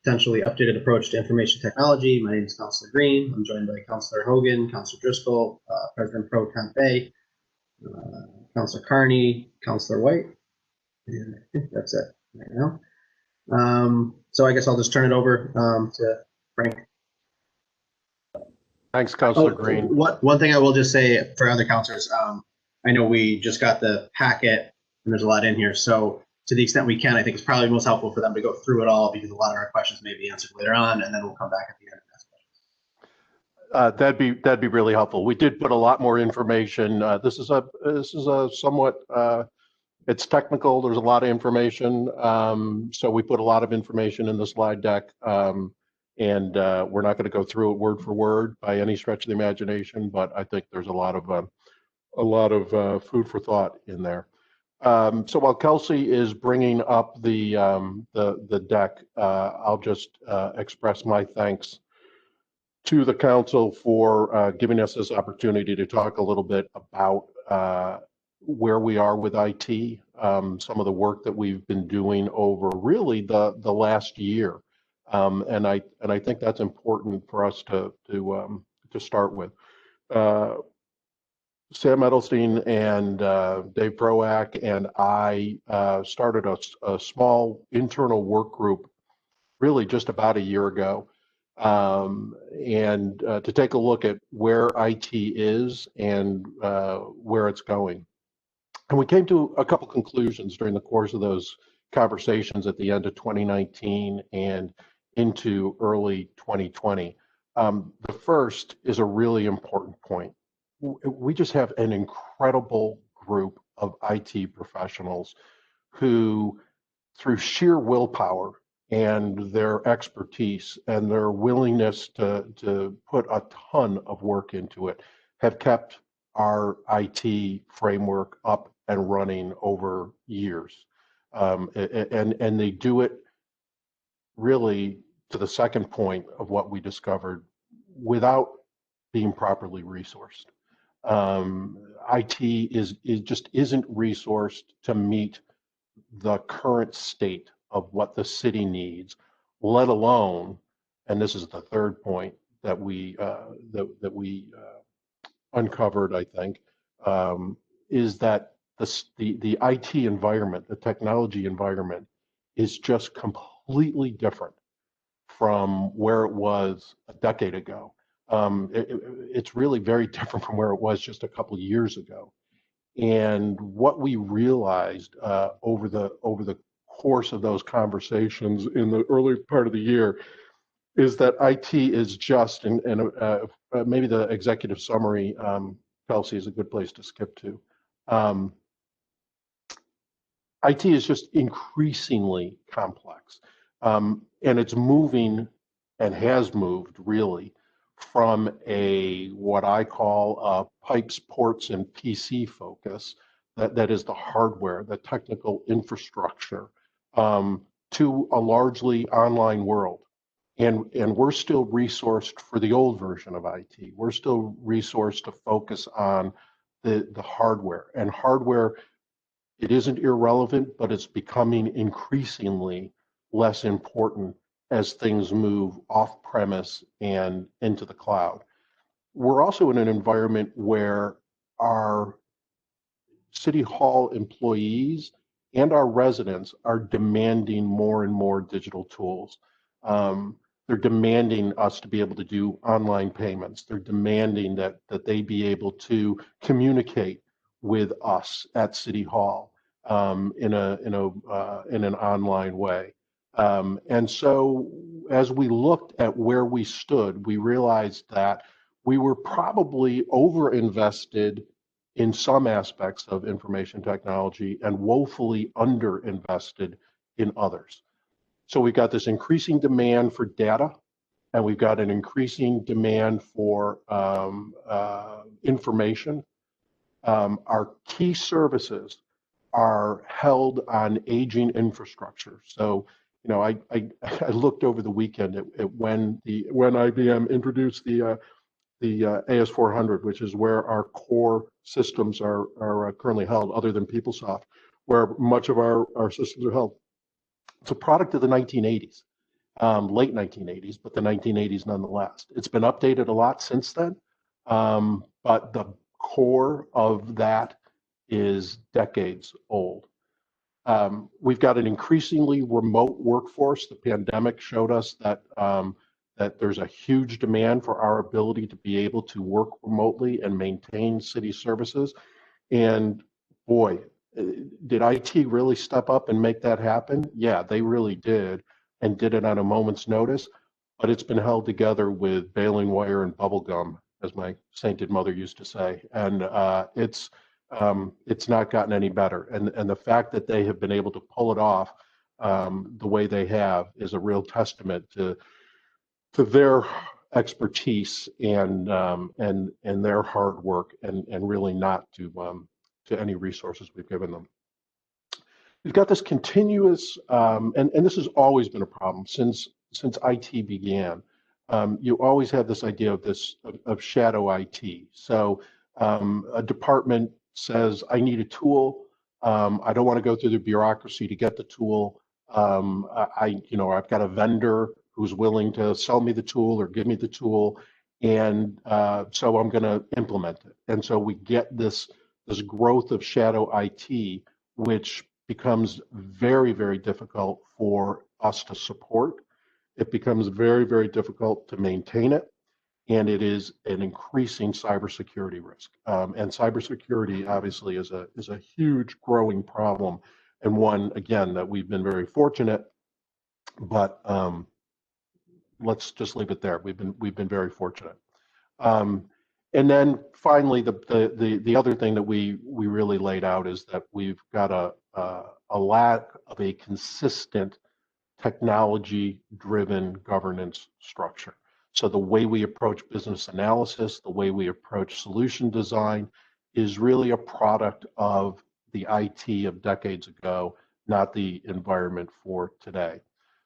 potentially updated approach to information technology. My name is Councilor Green. I'm joined by Councilor Hogan, Councilor Driscoll, President Pro Tempeh, Councilor Carney, Councilor White, and I think that's it right now. So I guess I'll just turn it over to Frank. Thanks, Councilor Green. One thing I will just say for other councilors, I know we just got the packet and there's a lot in here. So to the extent we can, I think it's probably most helpful for them to go through it all because a lot of our questions may be answered later on, and then we'll come back at the end and ask questions. That'd be really helpful. We did put a lot more information. This is a somewhat it's technical. There's a lot of information, so we put a lot of information in the slide deck, and we're not going to go through it word for word by any stretch of the imagination. But I think there's a lot of food for thought in there. So while Kelsey is bringing up the deck, I'll just express my thanks to the council for giving us this opportunity to talk a little bit about where we are with IT, some of the work that we've been doing over really the last year, and I think that's important for us to start with. Sam Edelstein and Dave Proack and I started a small internal work group really just about a year ago, and to take a look at where IT is and where it's going. And we came to a couple conclusions during the course of those conversations at the end of 2019 and into early 2020. The first is a really important point. We just have an incredible group of IT professionals who, through sheer willpower and their expertise and their willingness to put a ton of work into it, have kept our IT framework up and running over years. And they do it really, to the second point of what we discovered, without being properly resourced. IT just isn't resourced to meet the current state of what the city needs, let alone, and this is the third point that we uncovered, I think, is that the IT environment, the technology environment, is just completely different from where it was a decade ago. It's really very different from where it was just a couple of years ago. And what we realized over the course of those conversations in the early part of the year is that IT is just, and maybe the executive summary, Kelsey, is a good place to skip to. IT is just increasingly complex, and it's moving and has moved really from what I call a pipes, ports, and PC focus, that is the hardware, the technical infrastructure, to a largely online world. And we're still resourced for the old version of IT. We're still resourced to focus on the hardware. And hardware, it isn't irrelevant, but it's becoming increasingly less important as things move off premise and into the cloud. We're also in an environment where our City Hall employees and our residents are demanding more and more digital tools. They're demanding us to be able to do online payments. They're demanding that they be able to communicate with us at City Hall in an online way. And so as we looked at where we stood, we realized that we were probably overinvested in some aspects of information technology and woefully underinvested in others. So we've got this increasing demand for data, and we've got an increasing demand for information. Our key services are held on aging infrastructure. So, you know, I looked over the weekend at when IBM introduced the AS400, which is where our core systems are currently held, other than PeopleSoft, where much of our systems are held. It's a product of the 1980s. late 1980s, but the 1980s nonetheless. It's been updated a lot since then, but the core of that is decades old. We've got an increasingly remote workforce. The pandemic showed us that that there's a huge demand for our ability to be able to work remotely and maintain city services. And boy, did IT really step up and make that happen? Yeah, they really did, and did it on a moment's notice. But it's been held together with baling wire and bubble gum, as my sainted mother used to say. And it's not gotten any better. And the fact that they have been able to pull it off the way they have is a real testament to their expertise and their hard work, and really not to any resources we've given them. We've got this continuous, and this has always been a problem since IT began. You always have this idea of shadow IT. So a department says, I need a tool. I don't want to go through the bureaucracy to get the tool. I've got a vendor who's willing to sell me the tool or give me the tool, and so I'm going to implement it. And so we get this growth of shadow IT, which becomes very, very difficult for us to support. It becomes very, very difficult to maintain it, and it is an increasing cybersecurity risk. And cybersecurity obviously is a huge growing problem, and one, again, that we've been very fortunate, but let's just leave it there. We've been very fortunate. And then finally, the other thing that we really laid out is that we've got a lack of a consistent technology-driven governance structure. So the way we approach business analysis, the way we approach solution design is really a product of the IT of decades ago, not the environment for today.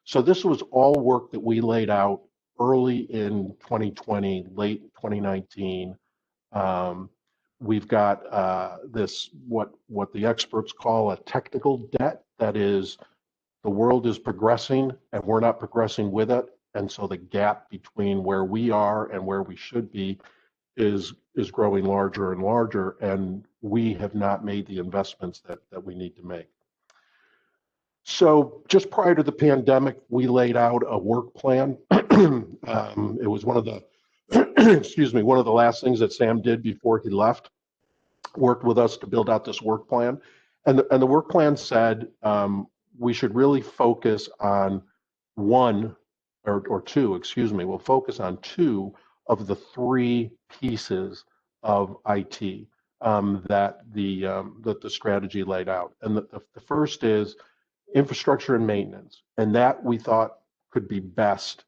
So this was all work that we laid out early in 2020, late 2019. We've got this, what the experts call a technical debt. That is, the world is progressing and we're not progressing with it. And so the gap between where we are and where we should be is growing larger and larger, and we have not made the investments that we need to make. So just prior to the pandemic, we laid out a work plan. It was one of the one of the last things that Sam did before he left, worked with us to build out this work plan. And the work plan said we should really focus on we'll focus on two of the three pieces of IT that the strategy laid out. And the first is infrastructure and maintenance, and that we thought could be best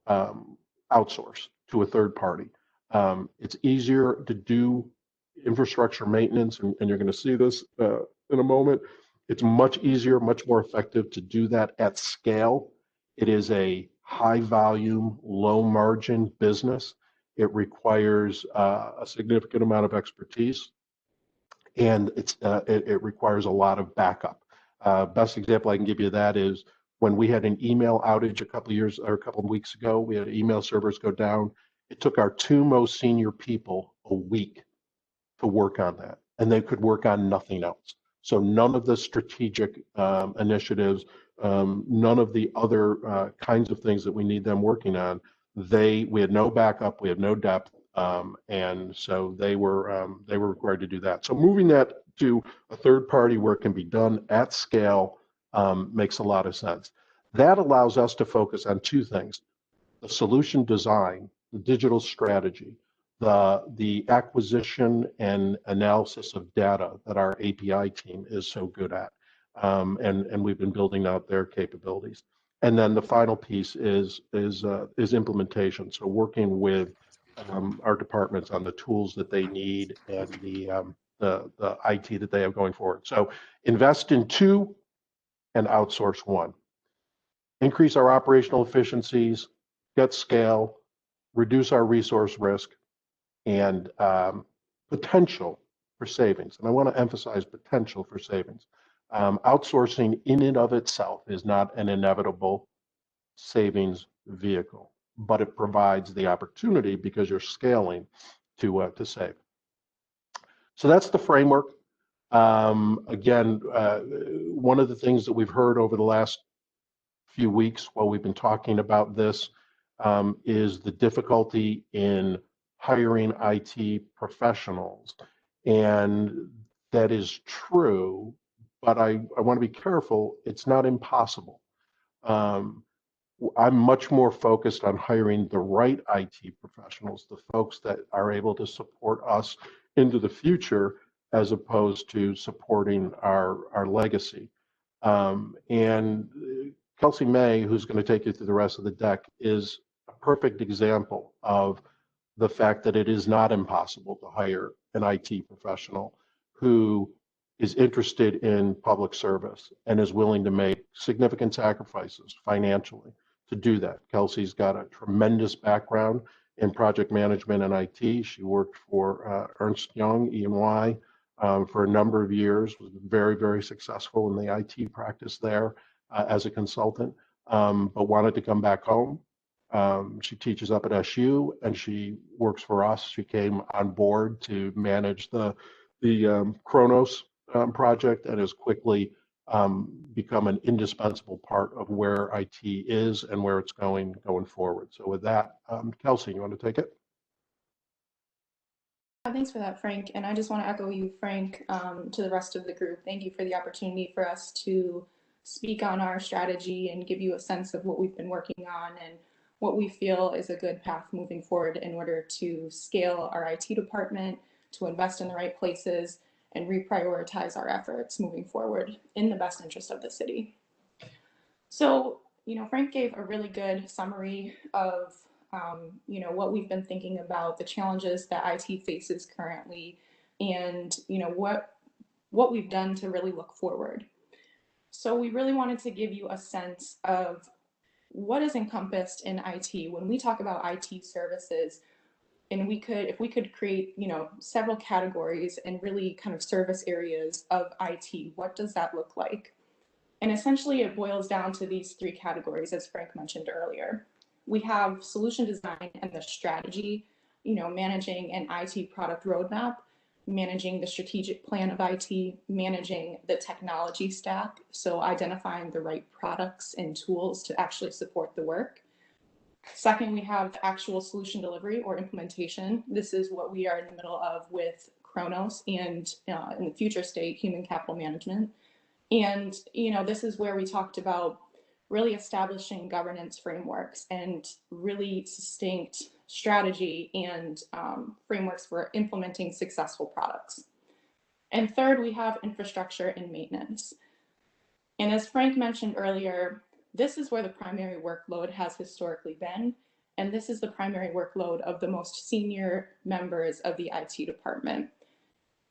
outsourced to a third party. It's easier to do infrastructure maintenance, and you're going to see this in a moment. It's much easier, much more effective to do that at scale. It is a high volume, low margin business. It requires a significant amount of expertise, and it requires a lot of backup. Best example I can give you of that is when we had an email outage a couple of weeks ago. We had email servers go down. It took our two most senior people a week to work on that, and they could work on nothing else. So none of the strategic initiatives, none of the other kinds of things that we need them working on. We had no backup, we had no depth, and so they were required to do that. So moving that to a third party where it can be done at scale makes a lot of sense. That allows us to focus on two things: the solution design, the digital strategy, the acquisition and analysis of data that our API team is so good at, and we've been building out their capabilities. And then the final piece is implementation. So working with our departments on the tools that they need and the IT that they have going forward. So invest in two and outsource one. Increase our operational efficiencies, get scale, reduce our resource risk, and potential for savings. And I want to emphasize potential for savings. Outsourcing in and of itself is not an inevitable savings vehicle, but it provides the opportunity because you're scaling to save. So that's the framework. Again, one of the things that we've heard over the last few weeks while we've been talking about this is the difficulty in hiring IT professionals. And that is true, but I want to be careful. It's not impossible. Um, I'm much more focused on hiring the right IT professionals, the folks that are able to support us into the future, as opposed to supporting our legacy. And Kelsey May, who's going to take you through the rest of the deck, is a perfect example of the fact that it is not impossible to hire an IT professional who is interested in public service and is willing to make significant sacrifices financially to do that. Kelsey's got a tremendous background in project management and IT. She worked for Ernst Young, E&Y, for a number of years, was very, very successful in the IT practice there as a consultant, but wanted to come back home. She teaches up at SU and she works for us. She came on board to manage the Kronos project and has quickly become an indispensable part of where IT is and where it's going forward. So with that, Kelsey, you want to take it? Thanks for that, Frank. And I just want to echo you, Frank, to the rest of the group. Thank you for the opportunity for us to speak on our strategy and give you a sense of what we've been working on and what we feel is a good path moving forward in order to scale our IT department, to invest in the right places, and reprioritize our efforts moving forward in the best interest of the city. So, Frank gave a really good summary of what we've been thinking about, the challenges that IT faces currently, and what we've done to really look forward. So we really wanted to give you a sense of what is encompassed in IT when we talk about IT services, and if we could create several categories and really kind of service areas of IT, what does that look like? And essentially it boils down to these three categories, as Frank mentioned earlier. We have solution design and the strategy, managing an IT product roadmap, managing the strategic plan of IT, managing the technology stack, so identifying the right products and tools to actually support the work. Second, we have the actual solution delivery or implementation. This is what we are in the middle of with Kronos and in the future state, human capital management. And, this is where we talked about really establishing governance frameworks and really distinct strategy and frameworks for implementing successful products. And third, we have infrastructure and maintenance. And as Frank mentioned earlier, this is where the primary workload has historically been. And this is the primary workload of the most senior members of the IT department.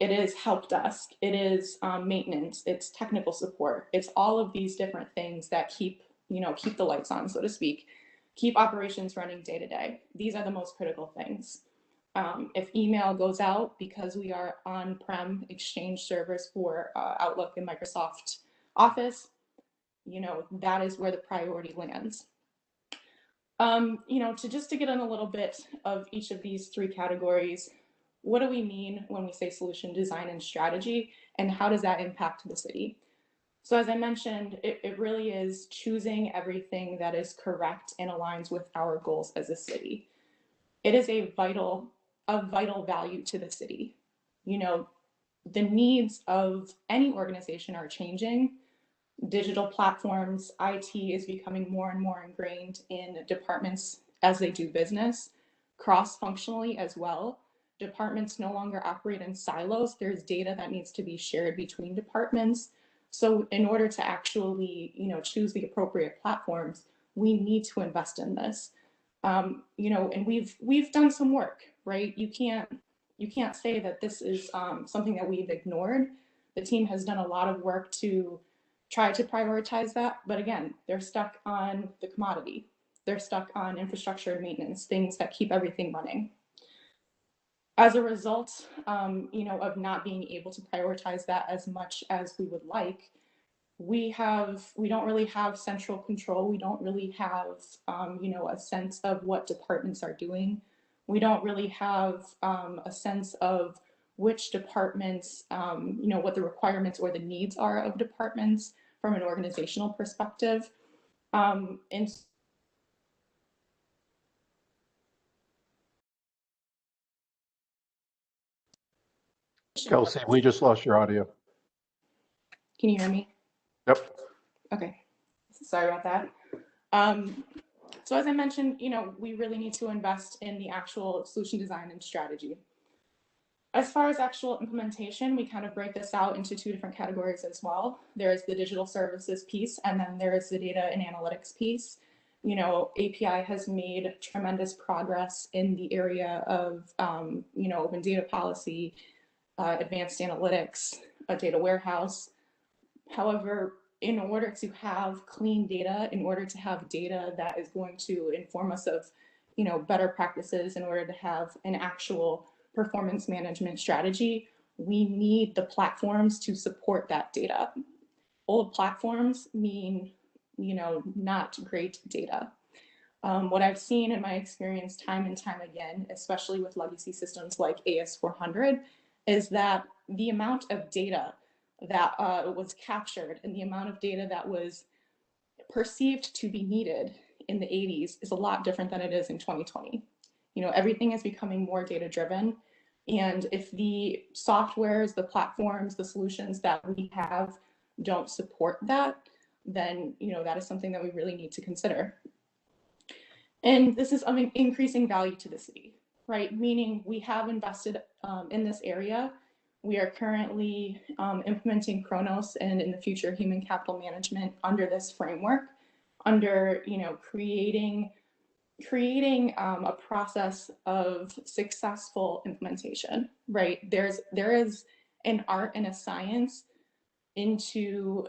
It is help desk, it is maintenance, it's technical support, it's all of these different things that keep the lights on, so to speak, keep operations running day to day. These are the most critical things. If email goes out, because we are on-prem Exchange servers for Outlook and Microsoft Office, that is where the priority lands. To get in a little bit of each of these three categories, what do we mean when we say solution design and strategy, and how does that impact the city? So as I mentioned, it really is choosing everything that is correct and aligns with our goals as a city. It is a vital value to the city. The needs of any organization are changing. Digital platforms, IT is becoming more and more ingrained in departments as they do business, cross-functionally as well. Departments no longer operate in silos. There's data that needs to be shared between departments. So in order to actually, choose the appropriate platforms, we need to invest in this. And we've done some work, right? You can't say that this is something that we've ignored. The team has done a lot of work to try to prioritize that, but again, they're stuck on the commodity. They're stuck on infrastructure and maintenance, things that keep everything running. As a result, of not being able to prioritize that as much as we would like, we don't really have central control. We don't really have, a sense of what departments are doing. We don't really have a sense of which departments, what the requirements or the needs are of departments from an organizational perspective. And Kelsey, we just lost your audio. can you hear me? Yep. Okay, sorry about that. So as I mentioned, we really need to invest in the actual solution design and strategy. As far as actual implementation, we kind of break this out into two different categories as well. There is the digital services piece, and then there is the data and analytics piece. API has made tremendous progress in the area of, open data policy, advanced analytics, a data warehouse. However, in order to have clean data, in order to have data that is going to inform us of, better practices, in order to have an actual performance management strategy, we need the platforms to support that data. Old platforms mean, not great data. What I've seen in my experience time and time again, especially with legacy systems like AS400, is that the amount of data that was captured and the amount of data that was perceived to be needed in the 80s is a lot different than it is in 2020. Everything is becoming more data driven. And if the softwares, the platforms, the solutions that we have don't support that, then that is something that we really need to consider. And this is of increasing value to the city, right? Meaning we have invested in this area. We are currently implementing Kronos and in the future human capital management under this framework, under creating a process of successful implementation, right? There is an art and a science into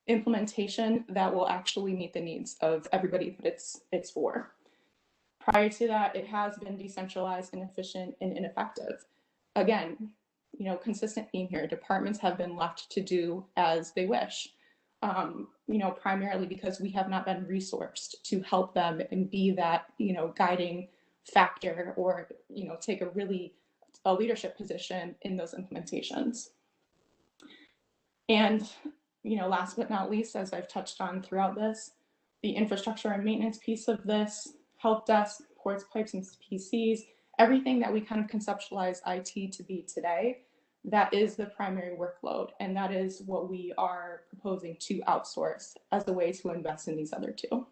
implementation that will actually meet the needs of everybody that it's for. Prior to that, it has been decentralized, inefficient, and ineffective. Again, consistent theme here. Departments have been left to do as they wish. Primarily because we have not been resourced to help them and be that, guiding factor or, take a leadership position in those implementations. And, last but not least, as I've touched on throughout this, the infrastructure and maintenance piece of this, help desk, ports, pipes, and PCs, everything that we kind of conceptualize IT to be today, that is the primary workload. And that is what we are proposing to outsource as a way to invest in these other two.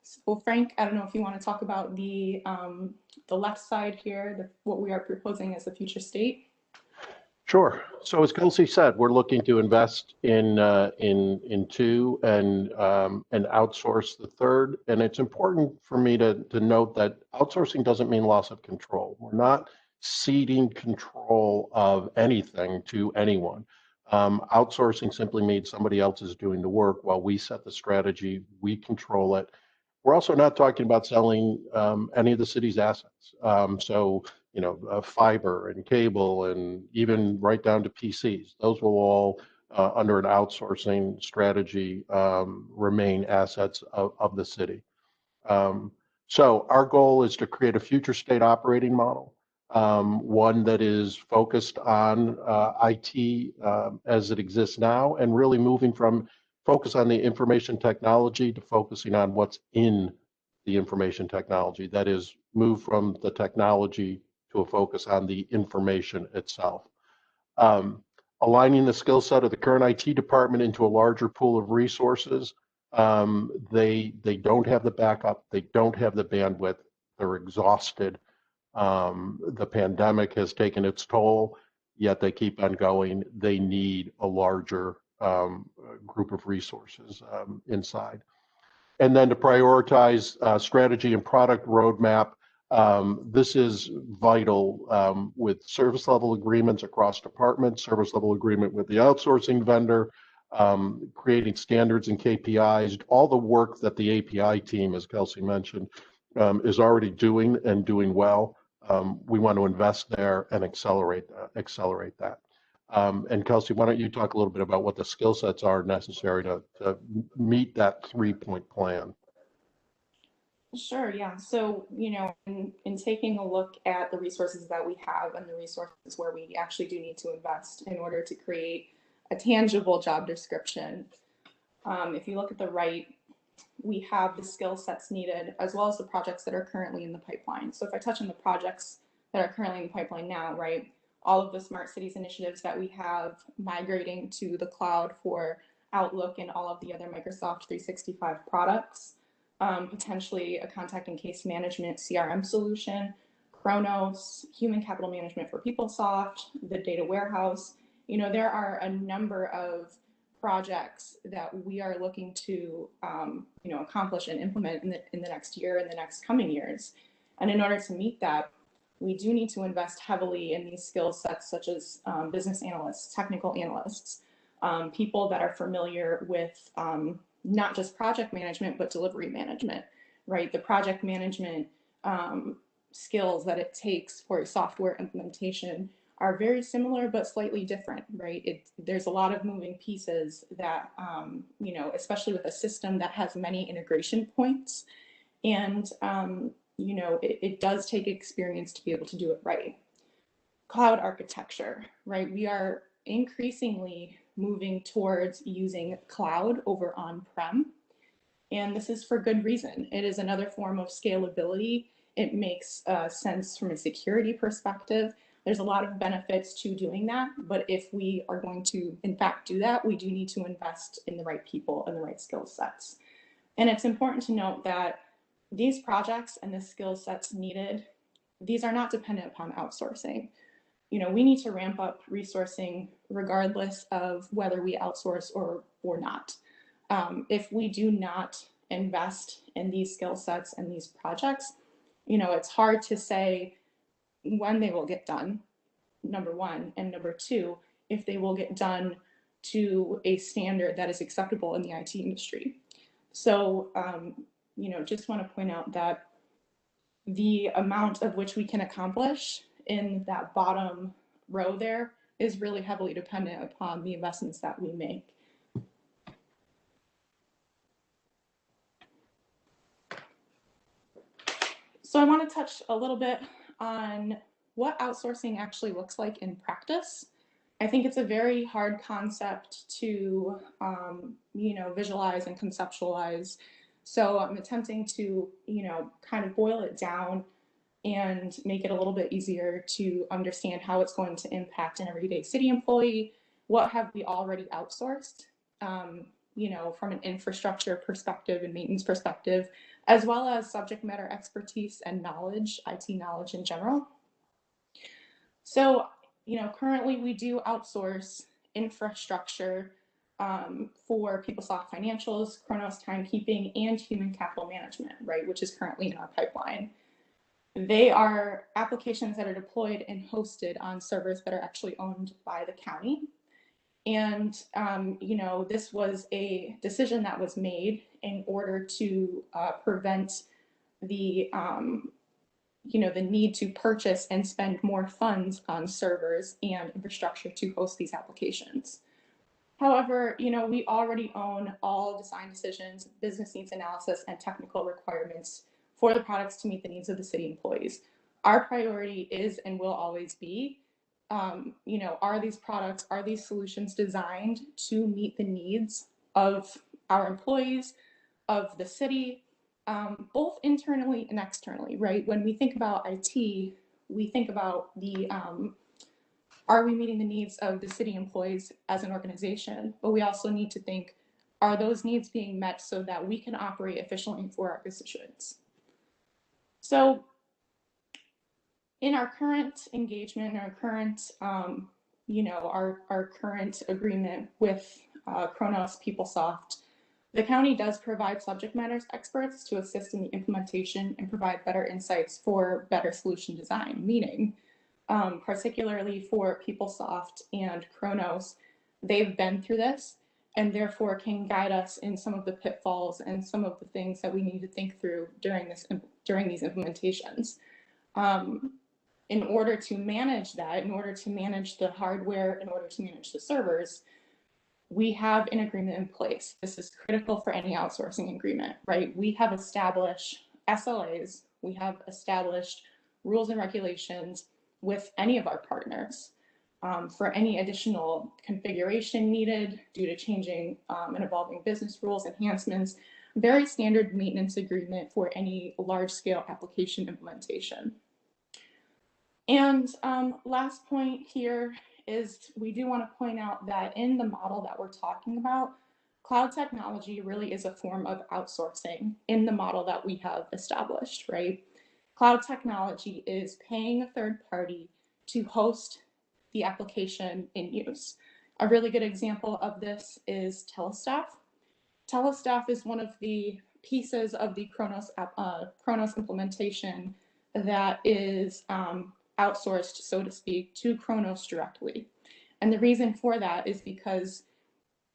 So Frank, I don't know if you want to talk about the left side here, what we are proposing as a future state. Sure. So as Kelsey said, we're looking to invest in two and outsource the third. And it's important for me to note that outsourcing doesn't mean loss of control. We're not ceding control of anything to anyone. Outsourcing simply means somebody else is doing the work while we set the strategy, we control it. We're also not talking about selling any of the city's assets. Fiber and cable and even right down to PCs. Those will all, under an outsourcing strategy, remain assets of the city. So our goal is to create a future state operating model, one that is focused on IT as it exists now, and really moving from focus on the information technology to focusing on what's in the information technology. That is, move from the technology to a focus on the information itself. Aligning the skill set of the current IT department into a larger pool of resources. They don't have the backup, they don't have the bandwidth, they're exhausted. The pandemic has taken its toll, yet they keep on going. They need a larger group of resources inside. And then to prioritize strategy and product roadmap. This is vital with service level agreements across departments, service level agreement with the outsourcing vendor, creating standards and KPIs, all the work that the API team, as Kelsey mentioned, is already doing well. We want to invest there and accelerate that. And Kelsey, why don't you talk a little bit about what the skill sets are necessary to meet that 3-point plan? Sure, yeah. So, in taking a look at the resources that we have and the resources where we actually do need to invest in order to create a tangible job description, if you look at the right, we have the skill sets needed as well as the projects that are currently in the pipeline. So if I touch on the projects that are currently in the pipeline now, right, all of the smart cities initiatives that we have migrating to the cloud for Outlook and all of the other Microsoft 365 products, potentially a contact and case management CRM solution, Kronos, human capital management for PeopleSoft, the data warehouse. There are a number of projects that we are looking to accomplish and implement in the next year and the next coming years. And in order to meet that, we do need to invest heavily in these skill sets such as business analysts, technical analysts, people that are familiar with not just project management, but delivery management, right? The project management skills that it takes for a software implementation are very similar but slightly different, right? There's a lot of moving pieces that, especially with a system that has many integration points. And, it does take experience to be able to do it right. Cloud architecture, right? We are increasingly moving towards using cloud over on-prem. And this is for good reason. It is another form of scalability. It makes sense from a security perspective. There's a lot of benefits to doing that, but if we are going to, in fact, do that, we do need to invest in the right people and the right skill sets. And it's important to note that these projects and the skill sets needed, these are not dependent upon outsourcing. We need to ramp up resourcing regardless of whether we outsource or not. If we do not invest in these skill sets and these projects, it's hard to say when they will get done, number one, and number two, if they will get done to a standard that is acceptable in the IT industry. So, just want to point out that the amount of which we can accomplish in that bottom row there is really heavily dependent upon the investments that we make. So I want to touch a little bit on what outsourcing actually looks like in practice. I think it's a very hard concept to, visualize and conceptualize. So I'm attempting to, kind of boil it down and make it a little bit easier to understand how it's going to impact an everyday city employee. What have we already outsourced, from an infrastructure perspective and maintenance perspective, as well as subject matter expertise and knowledge, IT knowledge in general. So, currently we do outsource infrastructure for PeopleSoft financials, Kronos timekeeping, and human capital management, right, which is currently in our pipeline. They are applications that are deployed and hosted on servers that are actually owned by the county. And, this was a decision that was made in order to prevent the, the need to purchase and spend more funds on servers and infrastructure to host these applications. However, we already own all design decisions, business needs analysis, and technical requirements for the products to meet the needs of the city employees. Our priority is and will always be, are these products, are these solutions designed to meet the needs of our employees, of the city, both internally and externally, right? When we think about IT, we think about are we meeting the needs of the city employees as an organization? But we also need to think, are those needs being met so that we can operate efficiently for our constituents? So in our current engagement, our current, our current agreement with Kronos PeopleSoft, the county does provide subject matter experts to assist in the implementation and provide better insights for better solution design, meaning particularly for PeopleSoft and Kronos, they've been through this and therefore can guide us in some of the pitfalls and some of the things that we need to think through during during these implementations. In order to manage that, in order to manage the hardware, in order to manage the servers, we have an agreement in place. This is critical for any outsourcing agreement, right? We have established SLAs, we have established rules and regulations with any of our partners for any additional configuration needed due to changing and evolving business rules, enhancements, very standard maintenance agreement for any large-scale application implementation. And last point here is we do want to point out that in the model that we're talking about, cloud technology really is a form of outsourcing in the model that we have established, right? Cloud technology is paying a third party to host the application in use. A really good example of this is Telestaff. Telestaff is one of the pieces of the Kronos implementation that is outsourced, so to speak, to Kronos directly. And the reason for that is because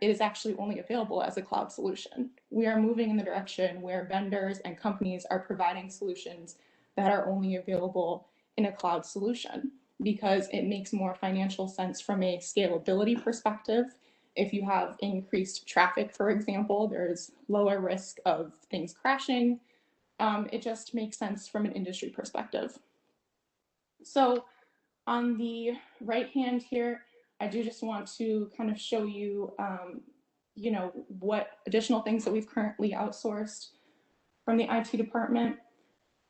it is actually only available as a cloud solution. We are moving in the direction where vendors and companies are providing solutions that are only available in a cloud solution because it makes more financial sense from a scalability perspective. If you have increased traffic, for example, there's lower risk of things crashing. It just makes sense from an industry perspective. So on the right hand here, I do just want to kind of show you, you know, what additional things that we've currently outsourced from the IT department.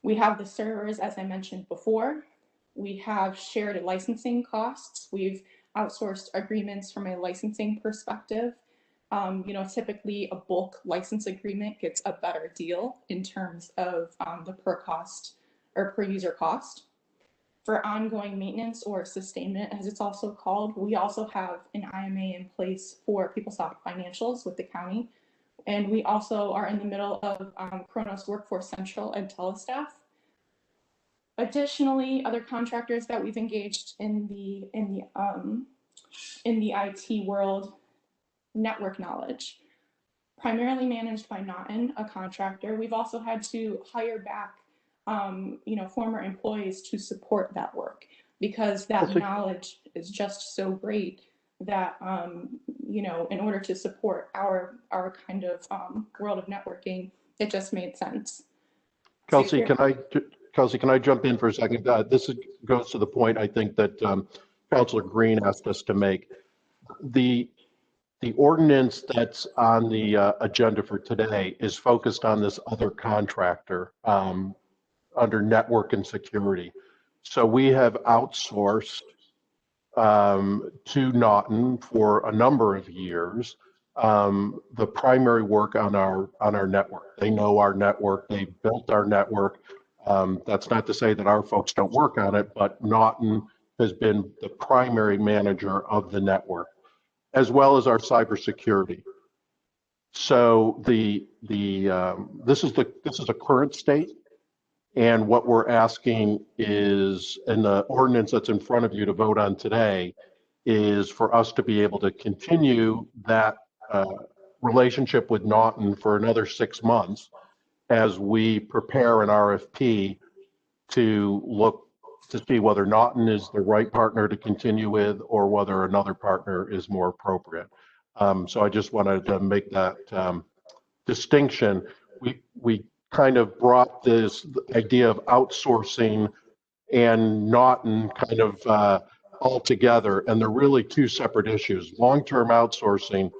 We have the servers, as I mentioned before. We have shared licensing costs. We've outsourced agreements from a licensing perspective. You know, typically a bulk license agreement gets a better deal in terms of the per cost or per user cost. For ongoing maintenance or sustainment, as it's also called, we also have an IMA in place for PeopleSoft Financials with the county. And we also are in the middle of Kronos Workforce Central and Telestaff. Additionally, other contractors that we've engaged in the IT world, Network Knowledge, primarily managed by Naughton, a contractor. We've also had to hire back you know, former employees to support that work because that knowledge is just so great that, you know, in order to support our kind of world of networking, it just made sense. Kelsey, can I jump in for a second? This goes to the point I think that Councilor Green asked us to make. The ordinance that's on the agenda for today is focused on this other contractor under network and security. So we have outsourced to Naughton for a number of years the primary work on our network. They know our network, they built our network. That's not to say that our folks don't work on it, but Naughton has been the primary manager of the network, as well as our cybersecurity. So this is a current state. And what we're asking is, in the ordinance that's in front of you to vote on today, is for us to be able to continue that relationship with Naughton for another 6 months as we prepare an RFP to look to see whether Naughton is the right partner to continue with or whether another partner is more appropriate. So I just wanted to make that distinction. We kind of brought this idea of outsourcing and Naughton kind of all together, and they're really two separate issues: long-term outsourcing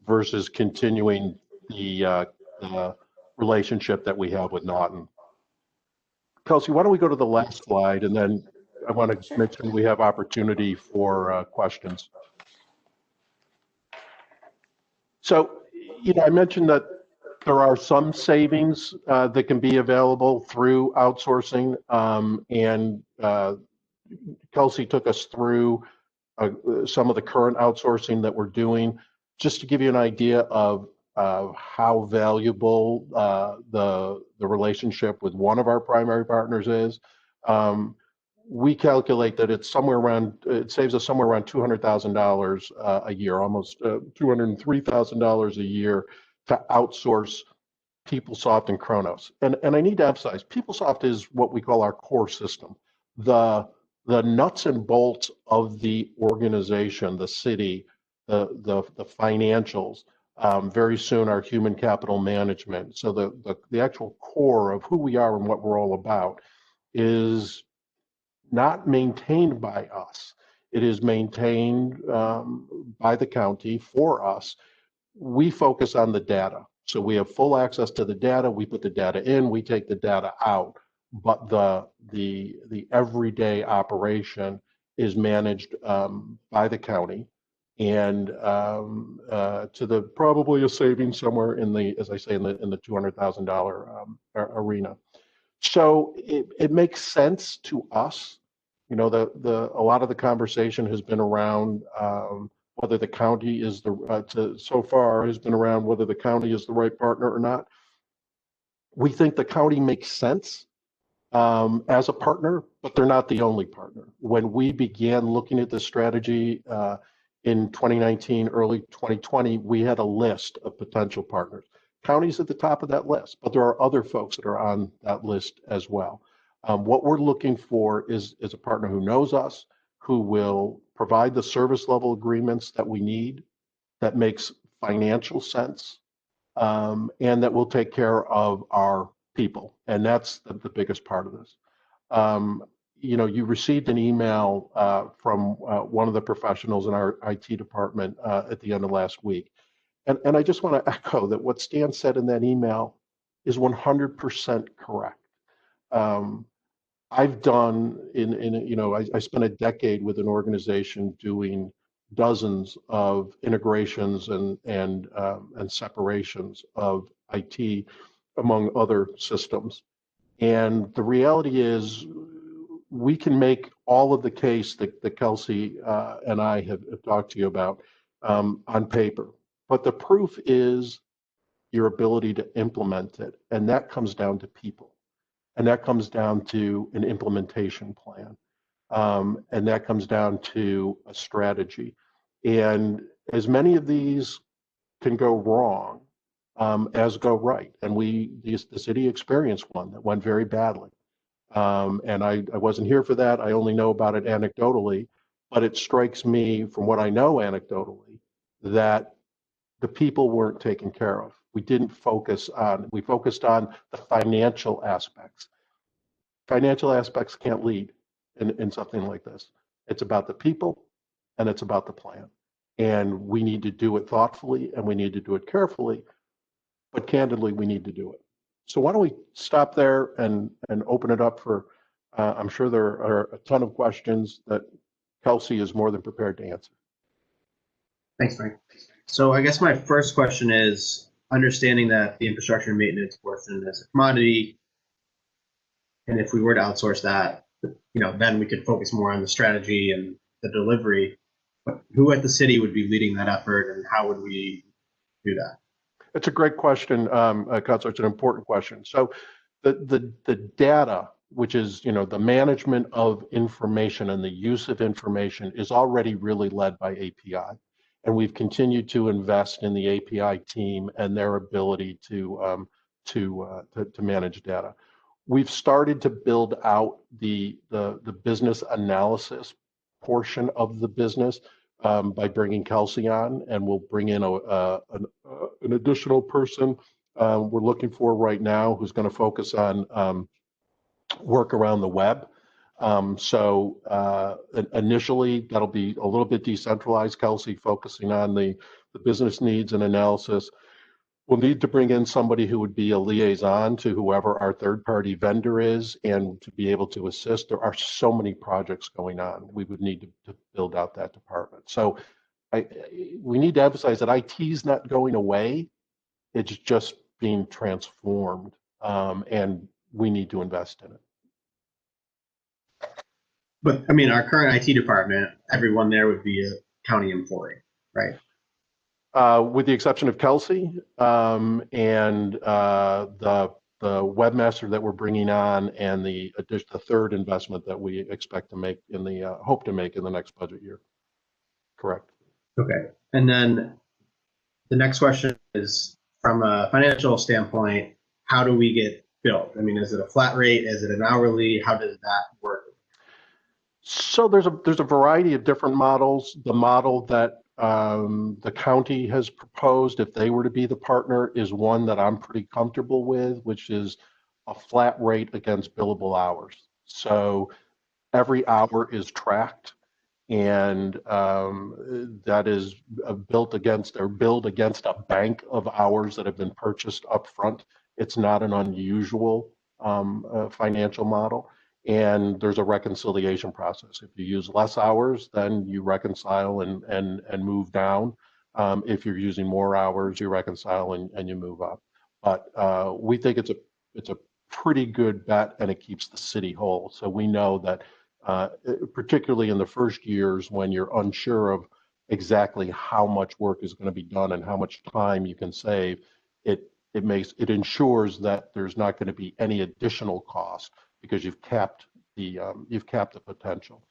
versus continuing the relationship that we have with Naughton. Kelsey, why don't we go to the last slide, and then I want to make sure we have opportunity for questions. So, you know, I mentioned that there are some savings that can be available through outsourcing, and Kelsey took us through some of the current outsourcing that we're doing, just to give you an idea of how valuable the relationship with one of our primary partners is. We calculate that it saves us somewhere around $200,000 a year, almost $203,000 a year to outsource PeopleSoft and Kronos. And I need to emphasize, PeopleSoft is what we call our core system. The nuts and bolts of the organization, the city, the financials, very soon our human capital management. So the actual core of who we are and what we're all about is not maintained by us. It is maintained by the county for us. We focus on the data. So we have full access to the data. We put the data in, we take the data out. But the everyday operation is managed by the county, and to the probably a saving somewhere in the, as I say, in the $200,000 arena. So it makes sense to us. You know, a lot of the conversation has been around whether the county is so far has been around whether the county is the right partner or not. We think the county makes sense as a partner, but they're not the only partner. When we began looking at this strategy in 2019, early 2020, we had a list of potential partners. County's at the top of that list, but there are other folks that are on that list as well. What we're looking for is a partner who knows us, who will provide the service level agreements that we need, that makes financial sense, and that will take care of our people. And that's the biggest part of this. You know, you received an email from one of the professionals in our IT department at the end of last week. And I just want to echo that what Stan said in that email is 100% correct. I've done you know, I spent a decade with an organization doing dozens of integrations and separations of IT among other systems. And the reality is we can make all of the case that Kelsey and I have talked to you about on paper, but the proof is your ability to implement it. And that comes down to people. And that comes down to an implementation plan. And that comes down to a strategy. And as many of these can go wrong as go right. And the city experienced one that went very badly. And I wasn't here for that. I only know about it anecdotally. But it strikes me from what I know anecdotally that the people weren't taken care of. We focused on the financial aspects. Financial aspects can't lead in something like this. It's about the people and it's about the plan. And we need to do it thoughtfully and we need to do it carefully, but candidly, we need to do it. So why don't we stop there and open it up for, I'm sure there are a ton of questions that Kelsey is more than prepared to answer. Thanks, Frank. So I guess my first question is, understanding that the infrastructure and maintenance portion is a commodity, and if we were to outsource that, you know, then we could focus more on the strategy and the delivery. But who at the city would be leading that effort, and how would we do that? It's a great question, Counselor. It's an important question. So the data, which is, you know, the management of information and the use of information, is already really led by API. And we've continued to invest in the API team and their ability to manage data. We've started to build out the business analysis portion of the business by bringing Kelsey on, and we'll bring in an additional person we're looking for right now who's going to focus on work around the web. So initially, that'll be a little bit decentralized, Kelsey focusing on the business needs and analysis. We'll need to bring in somebody who would be a liaison to whoever our third-party vendor is and to be able to assist. There are so many projects going on. We would need to build out that department. So we need to emphasize that IT is not going away. It's just being transformed, and we need to invest in it. But I mean, our current IT department, everyone there would be a county employee, right? With the exception of Kelsey and the webmaster that we're bringing on, and the third investment that we expect to make hope to make in the next budget year. Correct. Okay. And then the next question is from a financial standpoint, how do we get billed? I mean, is it a flat rate? Is it an hourly? How does that work? So there's a variety of different models. The model that the county has proposed, if they were to be the partner, is one that I'm pretty comfortable with, which is a flat rate against billable hours. So every hour is tracked, and that is built against or billed against a bank of hours that have been purchased up front. It's not an unusual financial model. And there's a reconciliation process. If you use less hours, then you reconcile and move down. If you're using more hours, you reconcile and you move up. But we think it's a pretty good bet, and it keeps the city whole. So we know that particularly in the first years when you're unsure of exactly how much work is going to be done and how much time you can save, it ensures that there's not going to be any additional cost, because you've capped the potential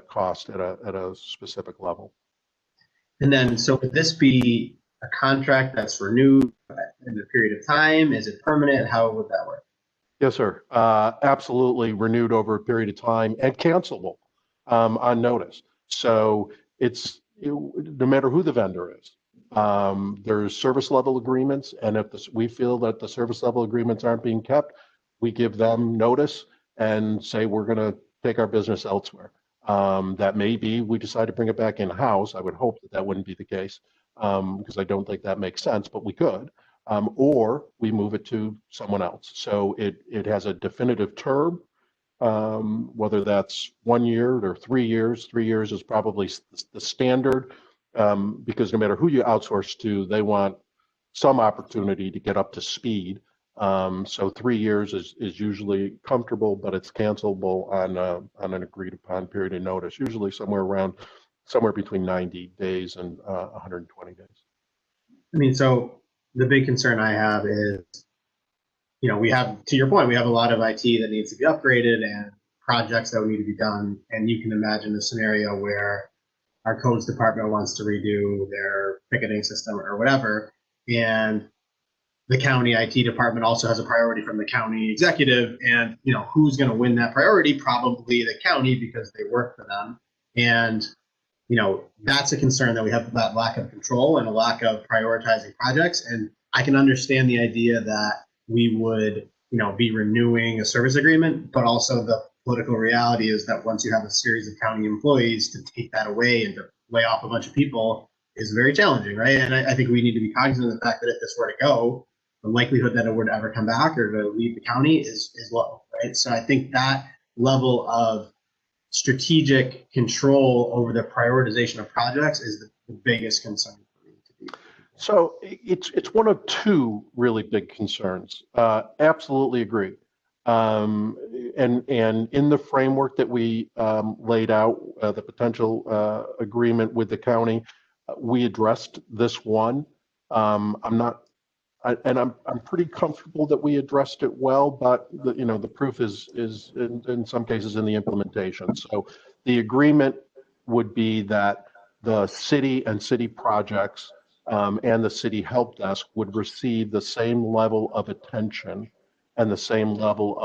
cost at a specific level. And then, so would this be a contract that's renewed in a period of time? Is it permanent? How would that work? Yes, sir. Absolutely renewed over a period of time and cancelable on notice. So no matter who the vendor is. There's service level agreements, and if we feel that the service level agreements aren't being kept, we give them notice and say we're going to take our business elsewhere. That may be we decide to bring it back in-house. I would hope that wouldn't be the case, because I don't think that makes sense, but we could. Or we move it to someone else. So it has a definitive term, whether that's 1 year or 3 years. 3 years is probably the standard, because no matter who you outsource to, they want some opportunity to get up to speed. So 3 years is usually comfortable, but it's cancelable on an agreed upon period of notice, usually somewhere between 90 days and 120 days. I mean, so the big concern I have is, we have, to your point, we have a lot of IT that needs to be upgraded and projects that need to be done. And you can imagine a scenario where our codes department wants to redo their ticketing system or whatever. And the county IT department also has a priority from the county executive. And, who's going to win that priority? Probably the county, because they work for them. And that's a concern, that we have that lack of control and a lack of prioritizing projects. And I can understand the idea that we would, be renewing a service agreement, but also the political reality is that once you have a series of county employees, to take that away and to lay off a bunch of people is very challenging, right? And I think we need to be cognizant of the fact that if this were to go, the likelihood that it would ever come back or to leave the county is low, right? So I think that level of strategic control over the prioritization of projects is the biggest concern for me to be. So it's one of two really big concerns. Absolutely agree. And in the framework that we laid out, the potential agreement with the county, we addressed this one. I'm pretty comfortable that we addressed it well, but the proof is in some cases in the implementation. So the agreement would be that the city and city projects and the city help desk would receive the same level of attention and the same level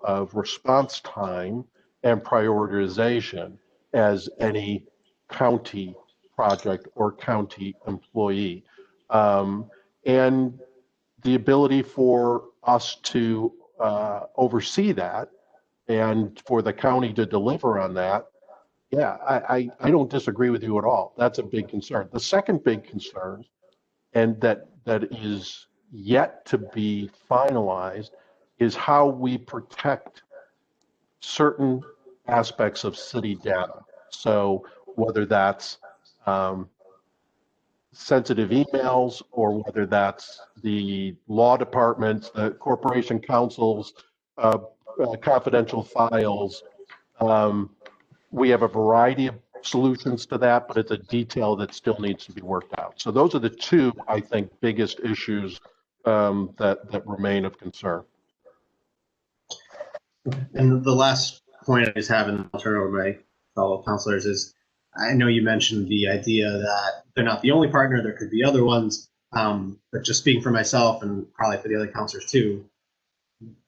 of response time and prioritization as any county project or county employee. And the ability for us to oversee that and for the county to deliver on that, yeah, I don't disagree with you at all. That's a big concern. The second big concern, and that is yet to be finalized, is how we protect certain aspects of city data. So whether that's sensitive emails, or whether that's the law departments, the corporation councils, confidential files. We have a variety of solutions to that, but it's a detail that still needs to be worked out. So those are the two, I think, biggest issues that remain of concern. And the last point I just have, and I'll turn it over to my fellow counselors, is I know you mentioned the idea that they're not the only partner, there could be other ones. But just speaking for myself and probably for the other counselors too,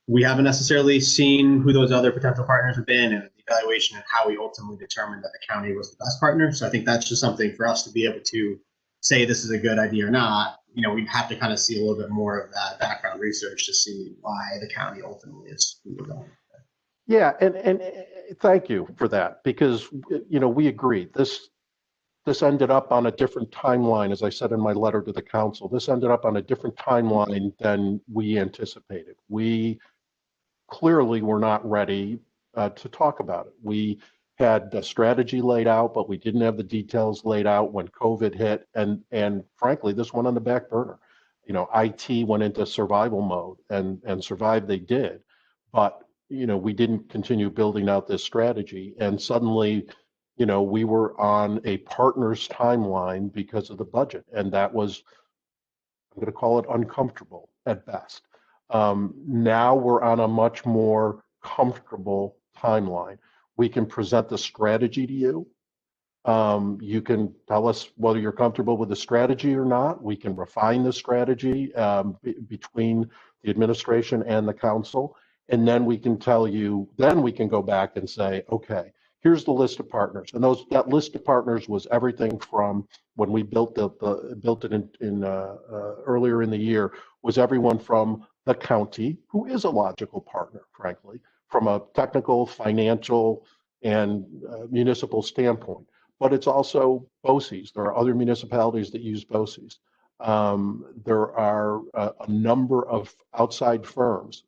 we haven't necessarily seen who those other potential partners have been and the evaluation and how we ultimately determined that the county was the best partner. So I think that's just something for us to be able to say this is a good idea or not. We'd have to kind of see a little bit more of that background research to see why the county ultimately is who we're going. Yeah, and thank you for that, because we agreed this ended up on a different timeline, as I said in my letter to the council. This ended up on a different timeline than we anticipated. We clearly were not ready to talk about it. We had the strategy laid out, but we didn't have the details laid out when COVID hit, and frankly, this went on the back burner. IT went into survival mode, and survive they did, but we didn't continue building out this strategy, and suddenly we were on a partner's timeline because of the budget. And that was, I'm going to call it uncomfortable at best. Now we're on a much more comfortable timeline. We can present the strategy to you. You can tell us whether you're comfortable with the strategy or not. We can refine the strategy between the administration and the council. And then we can tell you, then we can go back and say, okay, here's the list of partners. And that list of partners was everything from when we built it in earlier in the year, was everyone from the county, who is a logical partner, frankly, from a technical, financial, and municipal standpoint. But it's also BOCES. There are other municipalities that use BOCES. There are a number of outside firms,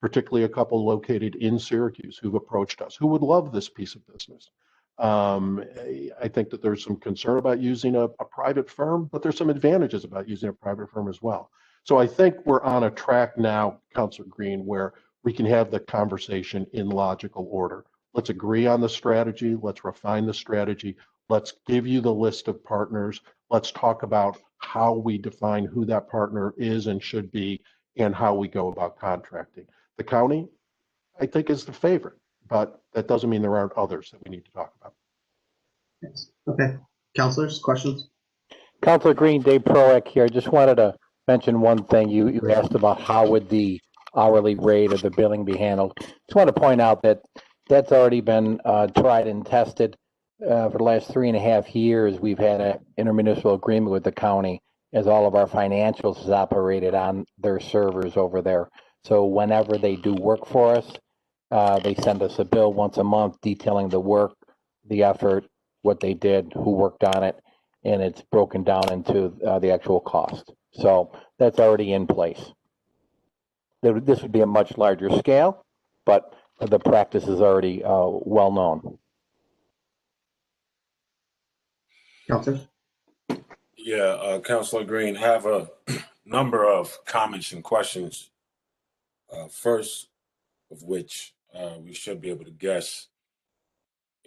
particularly a couple located in Syracuse, who've approached us, who would love this piece of business. I think that there's some concern about using a private firm, but there's some advantages about using a private firm as well. So I think we're on a track now, Councilor Green, where we can have the conversation in logical order. Let's agree on the strategy. Let's refine the strategy. Let's give you the list of partners. Let's talk about how we define who that partner is and should be, and how we go about contracting. The county, I think, is the favorite, but that doesn't mean there aren't others that we need to talk about. Yes. Okay. Councilors, questions? Councilor Green, Dave Proack here. I just wanted to mention one thing. You asked about how would the hourly rate of the billing be handled. Just want to point out that that's already been tried and tested for the last 3.5 years. We've had an intermunicipal agreement with the county, as all of our financials is operated on their servers over there. So whenever they do work for us, they send us a bill once a month detailing the work, the effort, what they did, who worked on it, and it's broken down into the actual cost. So that's already in place. This would be a much larger scale, but the practice is already well known. Councilors? Yeah, Councilor Green, have a number of comments and questions. First of which we should be able to guess.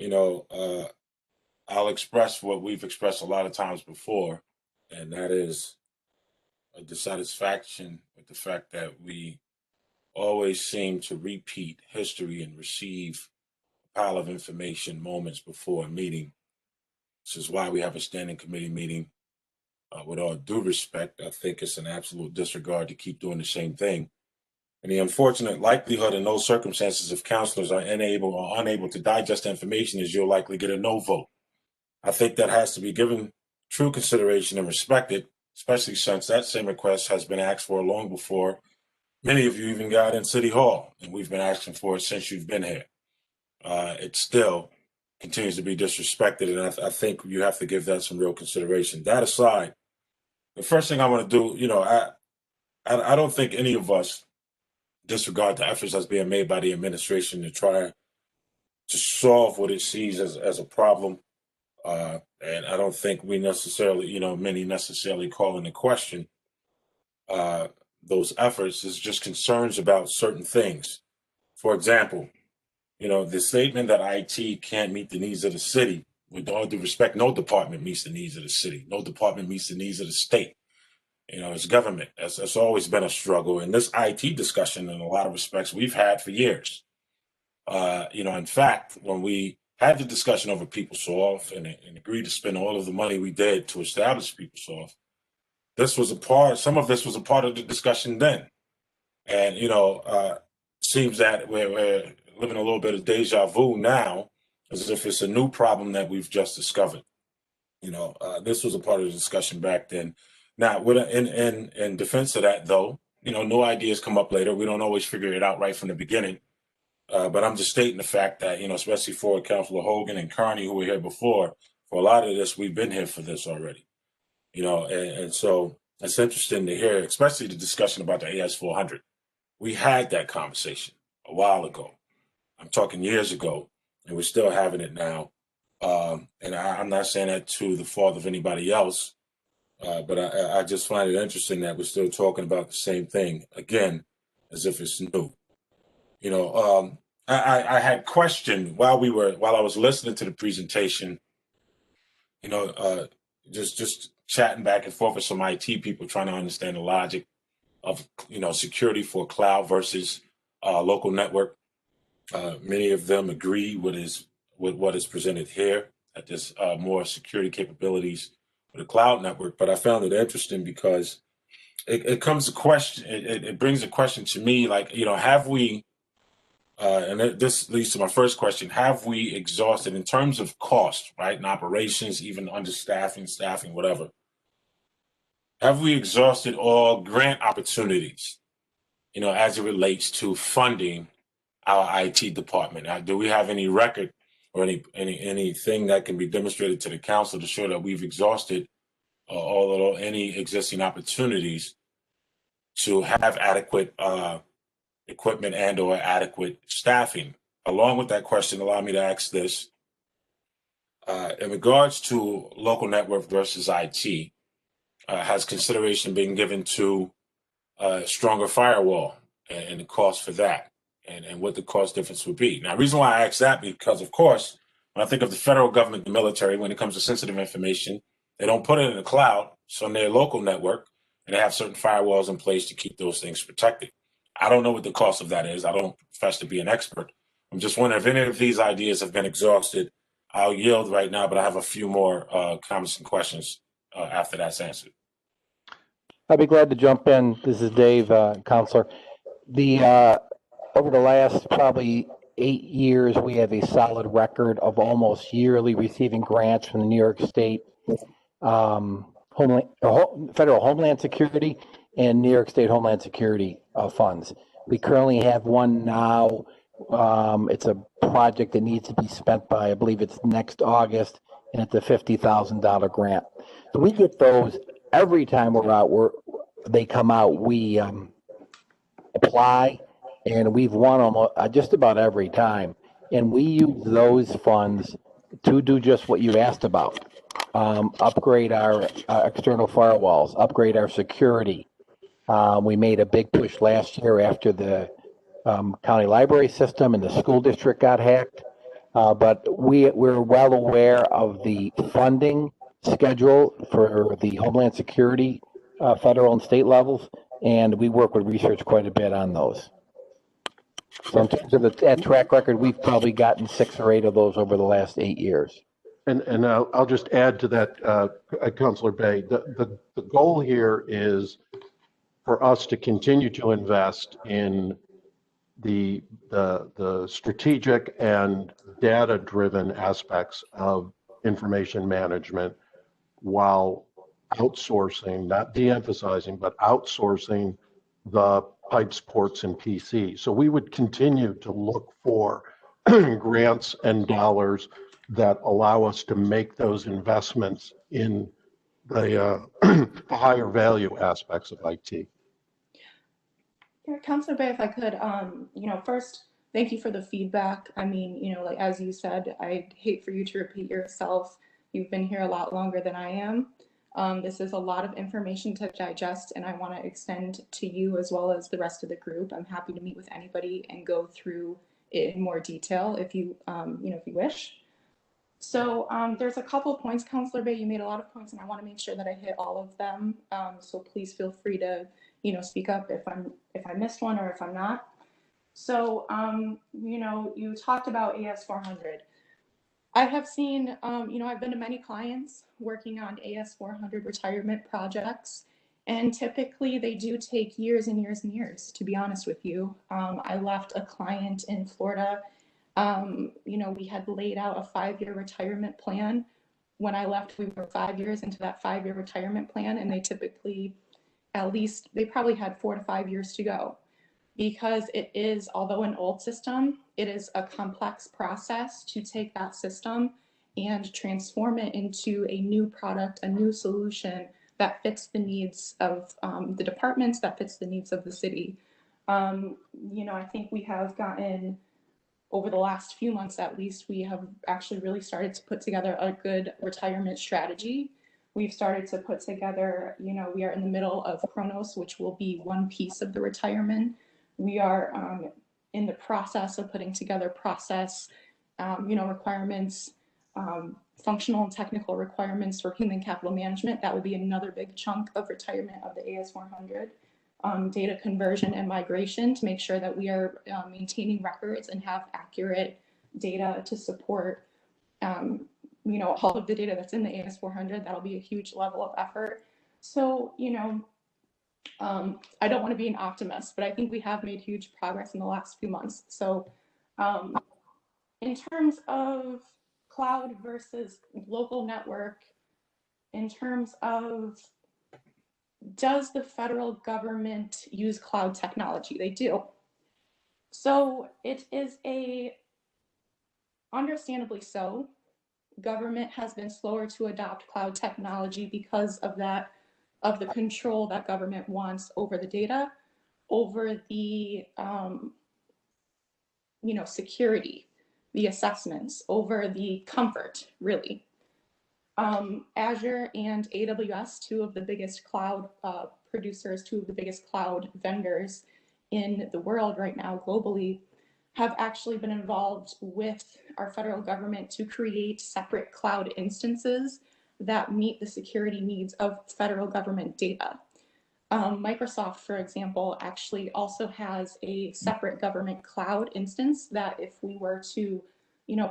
I'll express what we've expressed a lot of times before, and that is a dissatisfaction with the fact that we always seem to repeat history and receive a pile of information moments before a meeting. This is why we have a standing committee meeting. With all due respect, I think it's an absolute disregard to keep doing the same thing. And the unfortunate likelihood in those circumstances, if councilors are unable to digest information, is you'll likely get a no vote. I think that has to be given true consideration and respected, especially since that same request has been asked for long before many of you even got in City Hall, and we've been asking for it since you've been here. It still continues to be disrespected, and I think you have to give that some real consideration. That aside, the first thing I want to do, I don't think any of us disregard the efforts that's being made by the administration to try to solve what it sees as a problem. And I don't think we necessarily, many necessarily call into question those efforts. Is just concerns about certain things. For example, the statement that IT can't meet the needs of the city, with all due respect, no department meets the needs of the city. No department meets the needs of the state. It's government. That's always been a struggle. And this IT discussion, in a lot of respects, we've had for years. In fact, when we had the discussion over PeopleSoft and agreed to spend all of the money we did to establish PeopleSoft, some of this was a part of the discussion then. And, seems that we're living a little bit of deja vu now, as if it's a new problem that we've just discovered. This was a part of the discussion back then. Now, in defense of that, though, new ideas come up later. We don't always figure it out right from the beginning. But I'm just stating the fact that, especially for Councilor Hogan and Carney, who were here before, for a lot of this, we've been here for this already. And so it's interesting to hear, especially the discussion about the AS400. We had that conversation a while ago. I'm talking years ago, and we're still having it now. And I'm not saying that to the fault of anybody else, but I just find it interesting that we're still talking about the same thing again, as if it's new. I had questioned while I was listening to the presentation. Just chatting back and forth with some IT people trying to understand the logic of security for cloud versus local network. Many of them agree with what is presented here, that there's more security capabilities for the cloud network. But I found it interesting because it comes a question. It brings a question to me, like, have we? And this leads to my first question: have we exhausted in terms of cost, right, and operations, even understaffing, staffing, whatever? Have we exhausted all grant opportunities, as it relates to funding our IT department? Do we have any record or anything that can be demonstrated to the council to show that we've exhausted any existing opportunities to have adequate equipment and or adequate staffing? Along with that question, allow me to ask this. In regards to local network versus IT, has consideration been given to stronger firewall and the cost for that, and what the cost difference would be? Now, the reason why I ask that, because, of course, when I think of the federal government, the military, when it comes to sensitive information, they don't put it in the cloud, so on their local network, and they have certain firewalls in place to keep those things protected. I don't know what the cost of that is. I don't profess to be an expert. I'm just wondering if any of these ideas have been exhausted. I'll yield right now, but I have a few more comments and questions after that's answered. I'd be glad to jump in. This is Dave, Counselor. Over the last probably 8 years, we have a solid record of almost yearly receiving grants from the New York State Federal Homeland Security and New York State Homeland Security funds. We currently have one now. It's a project that needs to be spent by, I believe it's next August, and it's a $50,000 grant. So we get those every time we're out. They come out. We apply, and we've won almost just about every time. And we use those funds to do just what you asked about: upgrade our external firewalls, upgrade our security. We made a big push last year after the county library system and the school district got hacked. But we're well aware of the funding schedule for the Homeland Security federal and state levels, and we work with research quite a bit on those. So in terms of that track record, we've probably gotten 6 or 8 of those over the last 8 years. And I'll just add to that, Councilor Bay. The goal here is for us to continue to invest in the strategic and data-driven aspects of information management, while outsourcing, not de-emphasizing, but outsourcing the pipes, ports, and PCs. So we would continue to look for grants and dollars that allow us to make those investments in the higher value aspects of IT. Yeah, Councilor Bay, if I could, first, thank you for the feedback. I mean, like as you said, I'd hate for you to repeat yourself. You've been here a lot longer than I am. This is a lot of information to digest, and I want to extend to you as well as the rest of the group. I'm happy to meet with anybody and go through it in more detail if you, if you wish. So there's a couple points, Councilor Bay. You made a lot of points, and I want to make sure that I hit all of them. So please feel free to, speak up if I missed one or if I'm not. So you talked about AS400. I have seen, I've been to many clients working on AS400 retirement projects, And typically they do take years and years and years, to be honest with you. I left a client in Florida. We had laid out a 5-year retirement plan. When I left, we were 5 years into that 5-year retirement plan, and they probably had 4 to 5 years to go, because it is, although an old system, it is a complex process to take that system and transform it into a new product, a new solution that fits the needs of the departments, that fits the needs of the city. I think we have gotten, over the last few months at least, we have actually really started to put together a good retirement strategy. We've started to put together, we are in the middle of Chronos, which will be one piece of the retirement. We are in the process of putting together process, requirements, functional and technical requirements for human capital management. That will be another big chunk of retirement of the AS400. Data conversion and migration to make sure that we are maintaining records and have accurate data to support, all of the data that's in the AS400. That'll be a huge level of effort. So, I don't want to be an optimist, but I think we have made huge progress in the last few months. So, in terms of cloud versus local network, in terms of, does the federal government use cloud technology? They do. So it is understandably so. Government has been slower to adopt cloud technology because of the control that government wants over the data, over the security, the assessments, over the comfort, really. Azure and AWS, two of the biggest cloud producers, two of the biggest cloud vendors in the world right now globally, have actually been involved with our federal government to create separate cloud instances that meet the security needs of federal government data. Microsoft, for example, actually also has a separate government cloud instance that if we were to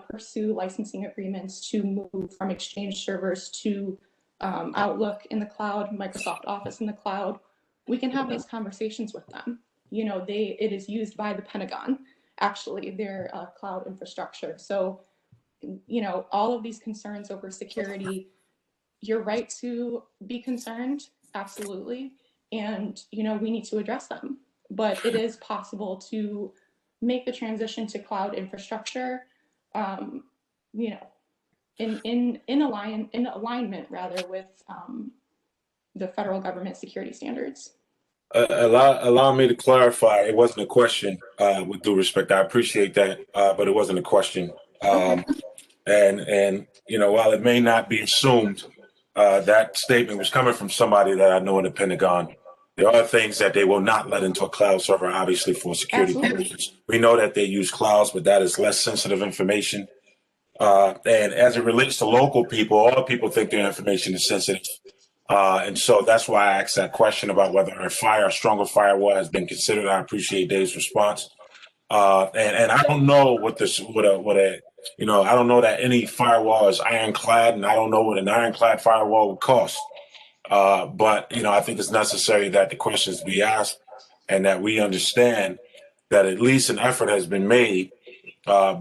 pursue licensing agreements to move from Exchange servers to Outlook in the cloud, Microsoft Office in the cloud, we can have those conversations with them. It is used by the Pentagon, actually, their cloud infrastructure. So, all of these concerns over security, you're right to be concerned, absolutely. And, we need to address them. But it is possible to make the transition to cloud infrastructure in alignment rather with the federal government security standards. Allow me to clarify. It wasn't a question. With due respect, I appreciate that, but it wasn't a question. Okay. And while it may not be assumed, that statement was coming from somebody that I know in the Pentagon. There are things that they will not let into a cloud server, obviously, for security purposes. We know that they use clouds, but that is less sensitive information. And as it relates to local people, all people think their information is sensitive. And so that's why I asked that question about whether a stronger firewall has been considered. I appreciate Dave's response. And I don't know I don't know that any firewall is ironclad, and I don't know what an ironclad firewall would cost. But I think it's necessary that the questions be asked and that we understand that at least an effort has been made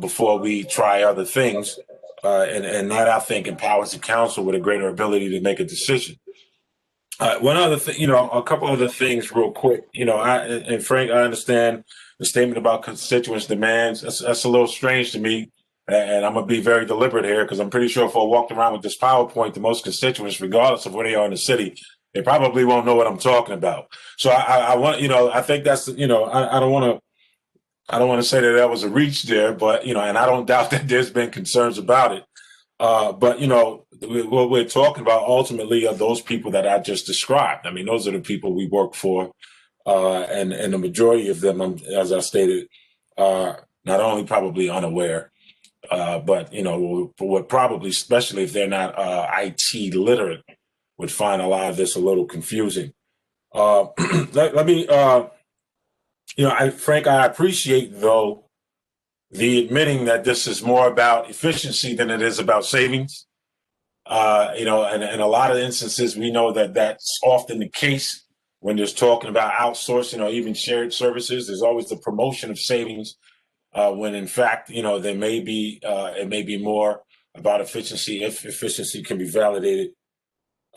before we try other things. And that, I think, empowers the council with a greater ability to make a decision. One other thing, a couple other things real quick. And Frank, I understand the statement about constituents' demands. That's a little strange to me. And I'm going to be very deliberate here because I'm pretty sure if I walked around with this PowerPoint to most constituents, regardless of where they are in the city, they probably won't know what I'm talking about. So I want, I think that's, I don't want to say that was a reach there, but, and I don't doubt that there's been concerns about it. But, what we're talking about ultimately are those people that I just described. I mean, those are the people we work for. And the majority of them, as I stated, are not only probably unaware, but, would probably, especially if they're not IT literate, would find a lot of this a little confusing. Let me, Frank, I appreciate, though, the admitting that this is more about efficiency than it is about savings. And in a lot of instances, we know that that's often the case when there's talking about outsourcing or even shared services. There's always the promotion of savings when in fact, there may be it may be more about efficiency if efficiency can be validated.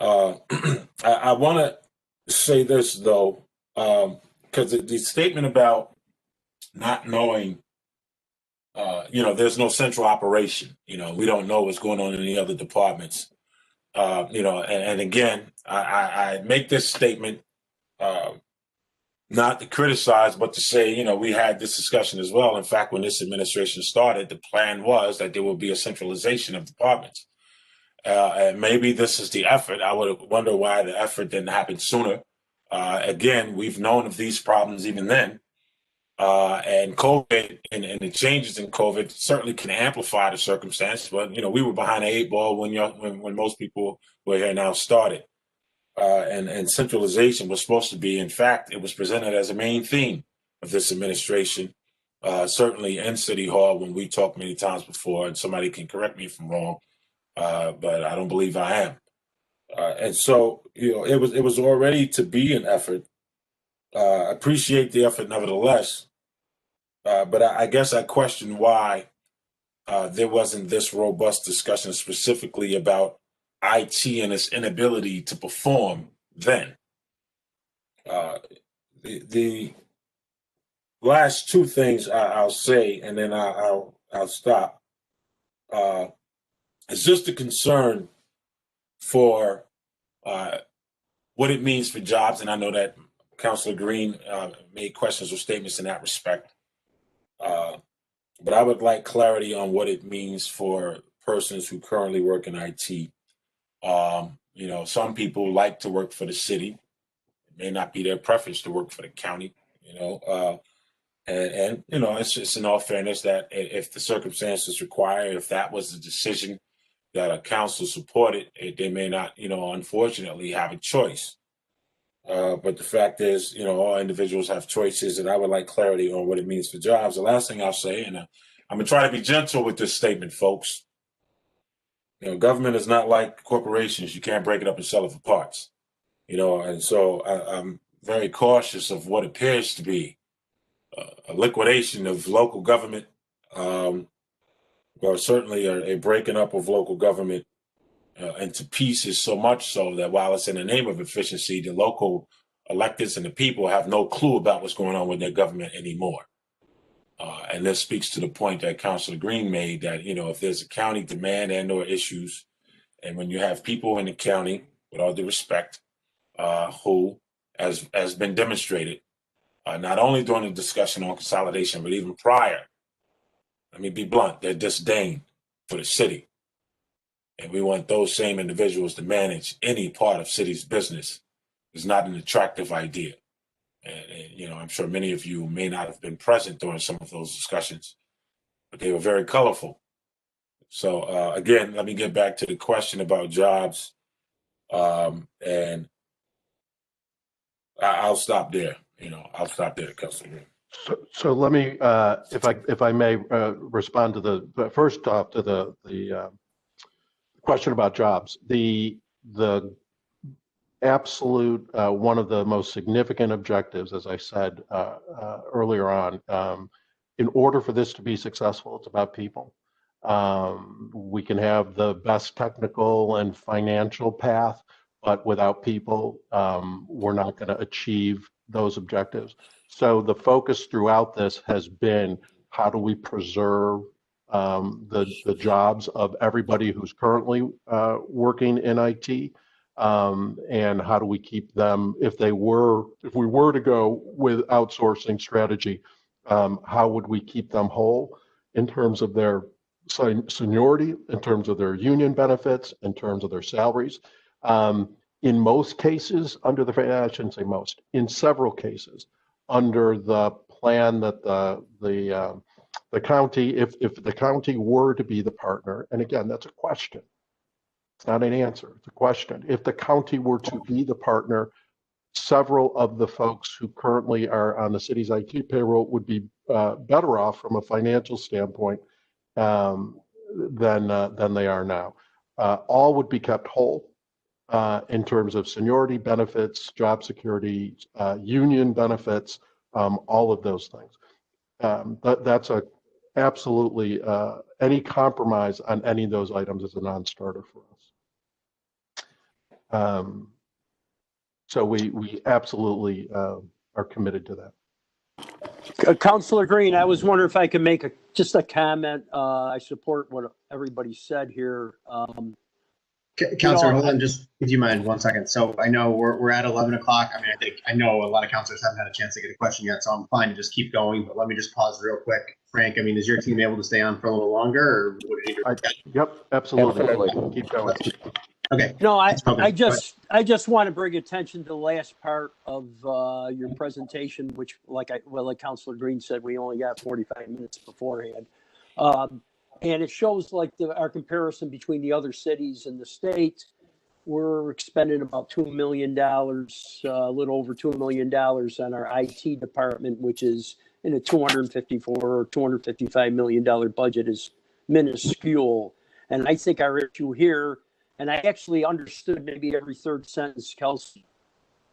I want to say this though, because the statement about not knowing, there's no central operation. We don't know what's going on in the other departments. And again, I make this statement not to criticize, but to say, we had this discussion as well. In fact, when this administration started, the plan was that there will be a centralization of departments. And maybe this is the effort. I would wonder why the effort didn't happen sooner. Again, we've known of these problems even then. And COVID and the changes in COVID certainly can amplify the circumstance. But, we were behind the eight ball when most people were here now started. And centralization was supposed to be, in fact, it was presented as a main theme of this administration, certainly in City Hall when we talked many times before, and somebody can correct me if I'm wrong, but I don't believe I am. And so, it was already to be an effort. I appreciate the effort nevertheless, but I guess I question why there wasn't this robust discussion specifically about IT and its inability to perform then. The last two things I'll say, and then I'll stop. It's just a concern for what it means for jobs, and I know that Councilor Green made questions or statements in that respect. But I would like clarity on what it means for persons who currently work in IT. Some people like to work for the city. It may not be their preference to work for the county, it's just in all fairness that if the circumstances require, if that was the decision that a council supported, they may not, unfortunately have a choice. But the fact is, all individuals have choices, and I would like clarity on what it means for jobs. The last thing I'll say, and I'm going to try to be gentle with this statement, folks. Government is not like corporations. You can't break it up and sell it for parts. And so I'm very cautious of what appears to be a liquidation of local government, or certainly a breaking up of local government into pieces, so much so that while it's in the name of efficiency, the local electeds and the people have no clue about what's going on with their government anymore. And this speaks to the point that Councilor Green made that, if there's a county demand and or issues, and when you have people in the county, with all due respect, who, as been demonstrated, not only during the discussion on consolidation, but even prior, let me be blunt, their disdain for the city. And we want those same individuals to manage any part of city's business is not an attractive idea. And I'm sure many of you may not have been present during some of those discussions, but they were very colorful. So again, let me get back to the question about jobs, and I'll stop there. I'll stop there, Councilor Green. So let me, if I may, respond to the first off to the question about jobs. The absolute one of the most significant objectives, as I said earlier on, in order for this to be successful, it's about people. We can have the best technical and financial path, but without people, we're not going to achieve those objectives. So the focus throughout this has been, how do we preserve the jobs of everybody who's currently working in IT, and how do we keep them, if we were to go with outsourcing strategy, how would we keep them whole in terms of their seniority, in terms of their union benefits, in terms of their salaries? In most cases, I shouldn't say most, in several cases, under the plan that the county, if the county were to be the partner, and again, that's a question. It's not an answer, it's a question. If the county were to be the partner, several of the folks who currently are on the city's IT payroll would be better off from a financial standpoint than they are now. all would be kept whole in terms of seniority benefits, job security, union benefits, all of those things. That's a absolutely any compromise on any of those items is a non-starter for us. So we absolutely are committed to that. Councilor Green, I was wondering if I could make just a comment. I support what everybody said here. Councilor, hold on, just if you mind 1 second. So I know we're at 11 o'clock. I mean, I know a lot of councilors haven't had a chance to get a question yet, so I'm fine to just keep going. But let me just pause real quick. Frank, I mean, is your team able to stay on for a little longer, or would it Yep, absolutely. Absolutely. Keep going. Okay. No, I Okay. just want to bring attention to the last part of your presentation, which, like Councilor Green said, we only got 45 minutes beforehand. And it shows like our comparison between the other cities in the state. We're expending about $2 million, a little over $2 million on our IT department, which is in a $254 or $255 million budget is minuscule. And I think our issue here, and I actually understood maybe every third sentence, Kelsey,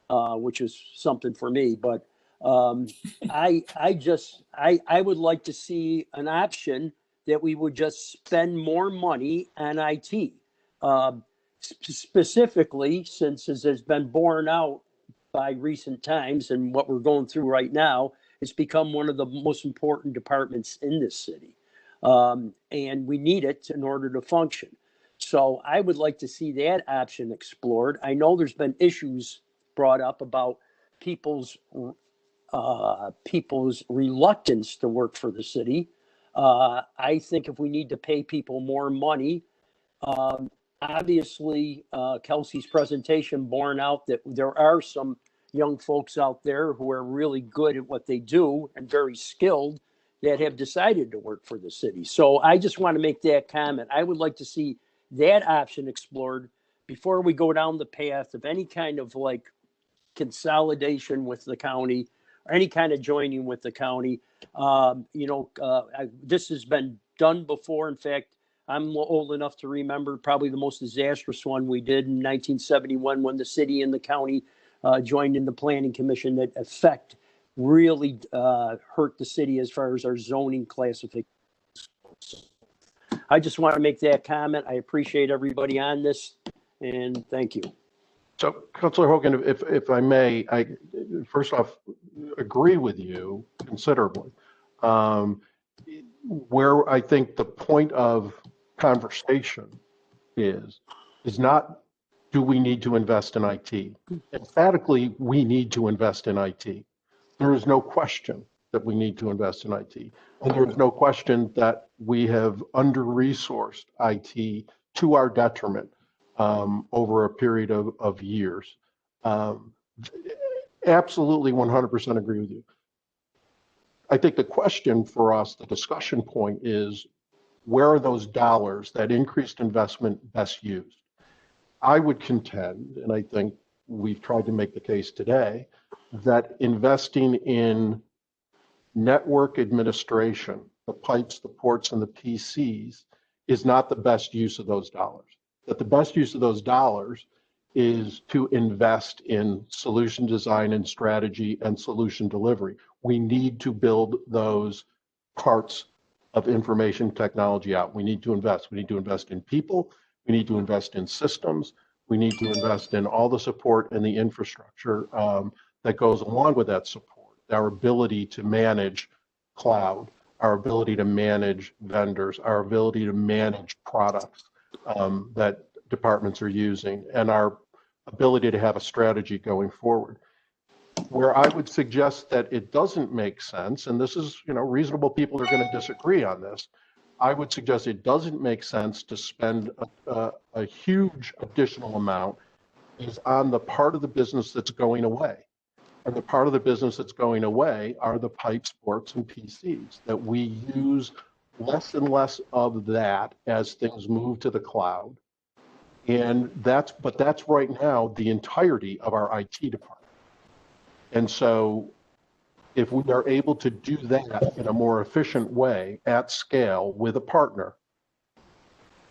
which is something for me, but I would like to see an option that we would just spend more money on IT. Specifically, since as has been borne out by recent times and what we're going through right now, it's become one of the most important departments in this city. And we need it in order to function. So I would like to see that option explored. I know there's been issues brought up about people's reluctance to work for the city. I think if we need to pay people more money, obviously, Kelsey's presentation borne out that there are some young folks out there who are really good at what they do and very skilled that have decided to work for the city. So I just want to make that comment. I would like to see that option explored before we go down the path of any kind of like consolidation with the county or any kind of joining with the county. This has been done before. In fact, I'm old enough to remember probably the most disastrous one we did in 1971 when the city and the county joined in the planning commission that effect really hurt the city as far as our zoning classification. I just want to make that comment. I appreciate everybody on this, and thank you. So, Councilor Hogan, if I may, I first off agree with you considerably. Where I think the point of conversation is not do we need to invest in IT? Emphatically, we need to invest in IT. There is no question that we need to invest in IT. And there is no question that we have under-resourced IT to our detriment over a period of years. Absolutely 100% agree with you. I think the question for us, the discussion point is, where are those dollars, that increased investment, best used? I would contend, and I think we've tried to make the case today, that investing in network administration, the pipes, the ports, and the PCs is not the best use of those dollars. That the best use of those dollars is to invest in solution design and strategy and solution delivery. We need to build those parts of information technology out. We need to invest. We need to invest in people. We need to invest in systems. We need to invest in all the support and the infrastructure that goes along with that support. Our ability to manage cloud, our ability to manage vendors, our ability to manage products that departments are using, and our ability to have a strategy going forward. Where I would suggest that it doesn't make sense, and this is, reasonable people are going to disagree on this, I would suggest it doesn't make sense to spend a huge additional amount is on the part of the business that's going away. And the part of the business that's going away are the pipes, ports, and PCs, that we use less and less of that as things move to the cloud. And that's right now the entirety of our IT department. And so if we are able to do that in a more efficient way at scale with a partner,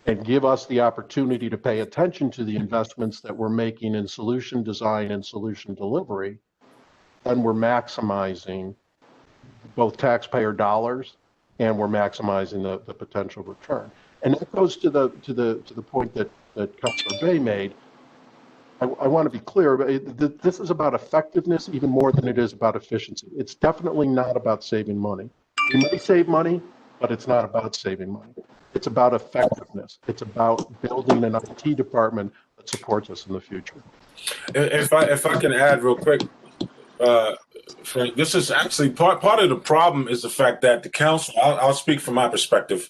and give us the opportunity to pay attention to the investments that we're making in solution design and solution delivery, then we're maximizing both taxpayer dollars and we're maximizing the potential return. And that goes to the point that Councilor Bay made. I want to be clear, this is about effectiveness even more than it is about efficiency. It's definitely not about saving money. You may save money, but it's not about saving money. It's about effectiveness. It's about building an IT department that supports us in the future. If I can add real quick, Frank, this is actually part of the problem is the fact that the council, I'll speak from my perspective,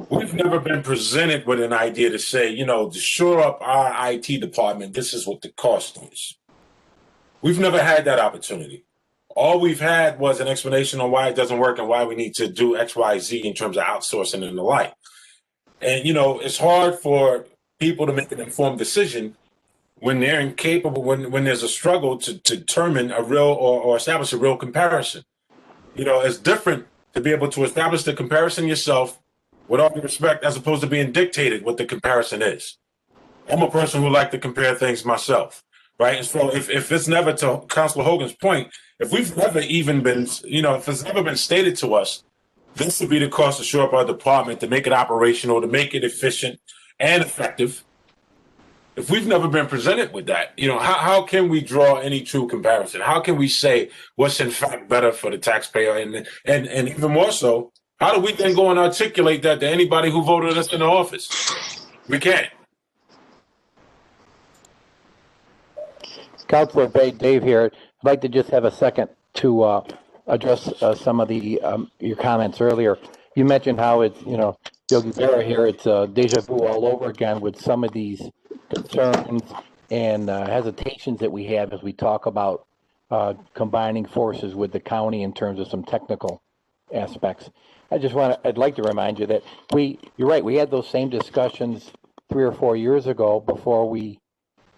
we've never been presented with an idea to say, to shore up our IT department, this is what the cost is. We've never had that opportunity. All we've had was an explanation on why it doesn't work and why we need to do X, Y, Z in terms of outsourcing and the like. And, it's hard for people to make an informed decision when they're incapable, when there's a struggle to determine a real or establish a real comparison. It's different to be able to establish the comparison yourself with all due respect, as opposed to being dictated what the comparison is. I'm a person who like to compare things myself, right? And so if it's never, to Councilor Hogan's point, if we've never even been, if it's never been stated to us, this would be the cost to shore up our department, to make it operational, to make it efficient and effective. If we've never been presented with that, how can we draw any true comparison? How can we say what's in fact better for the taxpayer? And even more so, how do we then go and articulate that to anybody who voted us into office? We can't. Councilor Bay, Dave here. I'd like to just have a second to address some of the your comments earlier. You mentioned how it's, Yogi Berra here, it's deja vu all over again with some of these concerns and hesitations that we have as we talk about combining forces with the county in terms of some technical aspects. I'd like to remind you that you're right, we had those same discussions 3 or 4 years ago before we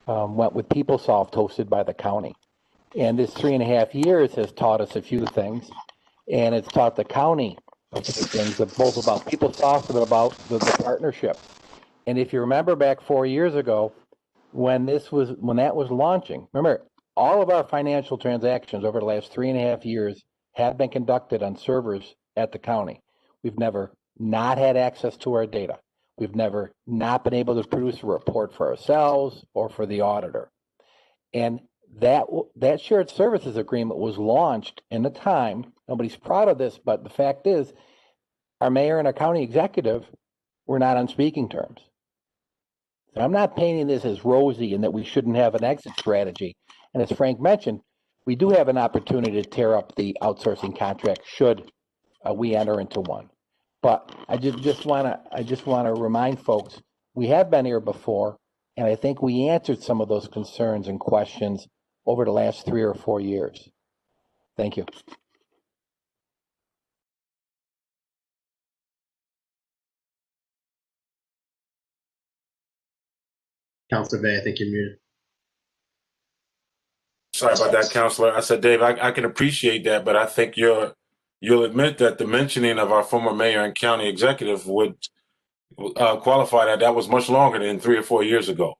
went with PeopleSoft hosted by the county. And this 3.5 years has taught us a few things, and it's taught the county a few things, both about PeopleSoft and about the partnership. And if you remember back 4 years ago, when that was launching, remember, all of our financial transactions over the last 3.5 years have been conducted on servers at the county. We've never not had access to our data. We've never not been able to produce a report for ourselves or for the auditor. And that shared services agreement was launched in a time, nobody's proud of this, but the fact is, our mayor and our county executive were not on speaking terms. So I'm not painting this as rosy and that we shouldn't have an exit strategy. And as Frank mentioned, we do have an opportunity to tear up the outsourcing contract should we enter into one. But I just want to remind folks, we have been here before, and I think we answered some of those concerns and questions over the last 3 or 4 years. Thank you. Councilor Bay, I think you're muted. Sorry about that, Councilor. I said, Dave, I can appreciate that, but I think you'll admit that the mentioning of our former mayor and county executive would qualify that was much longer than 3 or 4 years ago.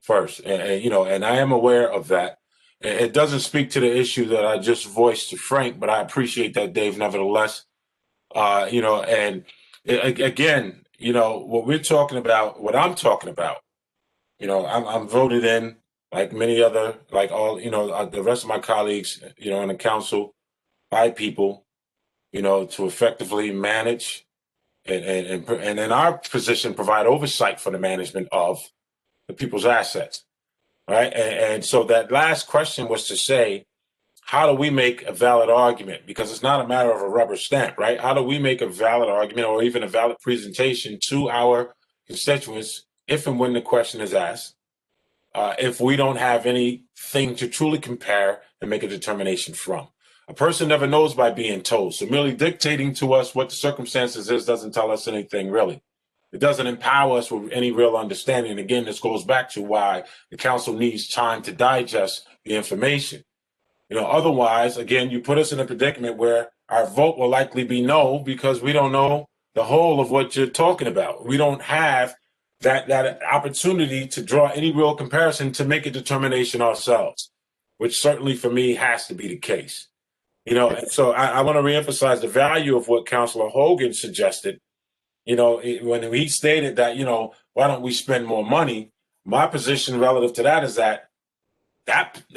First, and I am aware of that. It doesn't speak to the issue that I just voiced to Frank, but I appreciate that, Dave, nevertheless. And again, what we're talking about, what I'm talking about, I'm voted in like many other, like all, the rest of my colleagues, in the council by people, to effectively manage and in our position, provide oversight for the management of the people's assets. Right. And so that last question was to say, how do we make a valid argument? Because it's not a matter of a rubber stamp, right? How do we make a valid argument or even a valid presentation to our constituents if and when the question is asked, if we don't have anything to truly compare and make a determination from? A person never knows by being told. So merely dictating to us what the circumstances is doesn't tell us anything really. It doesn't empower us with any real understanding. And again, this goes back to why the council needs time to digest the information. Otherwise, again, you put us in a predicament where our vote will likely be no, because we don't know the whole of what you're talking about. We don't have that opportunity to draw any real comparison to make a determination ourselves, which certainly for me has to be the case. And so I want to reemphasize the value of what Councilor Hogan suggested. When he stated that, why don't we spend more money? My position relative to that is that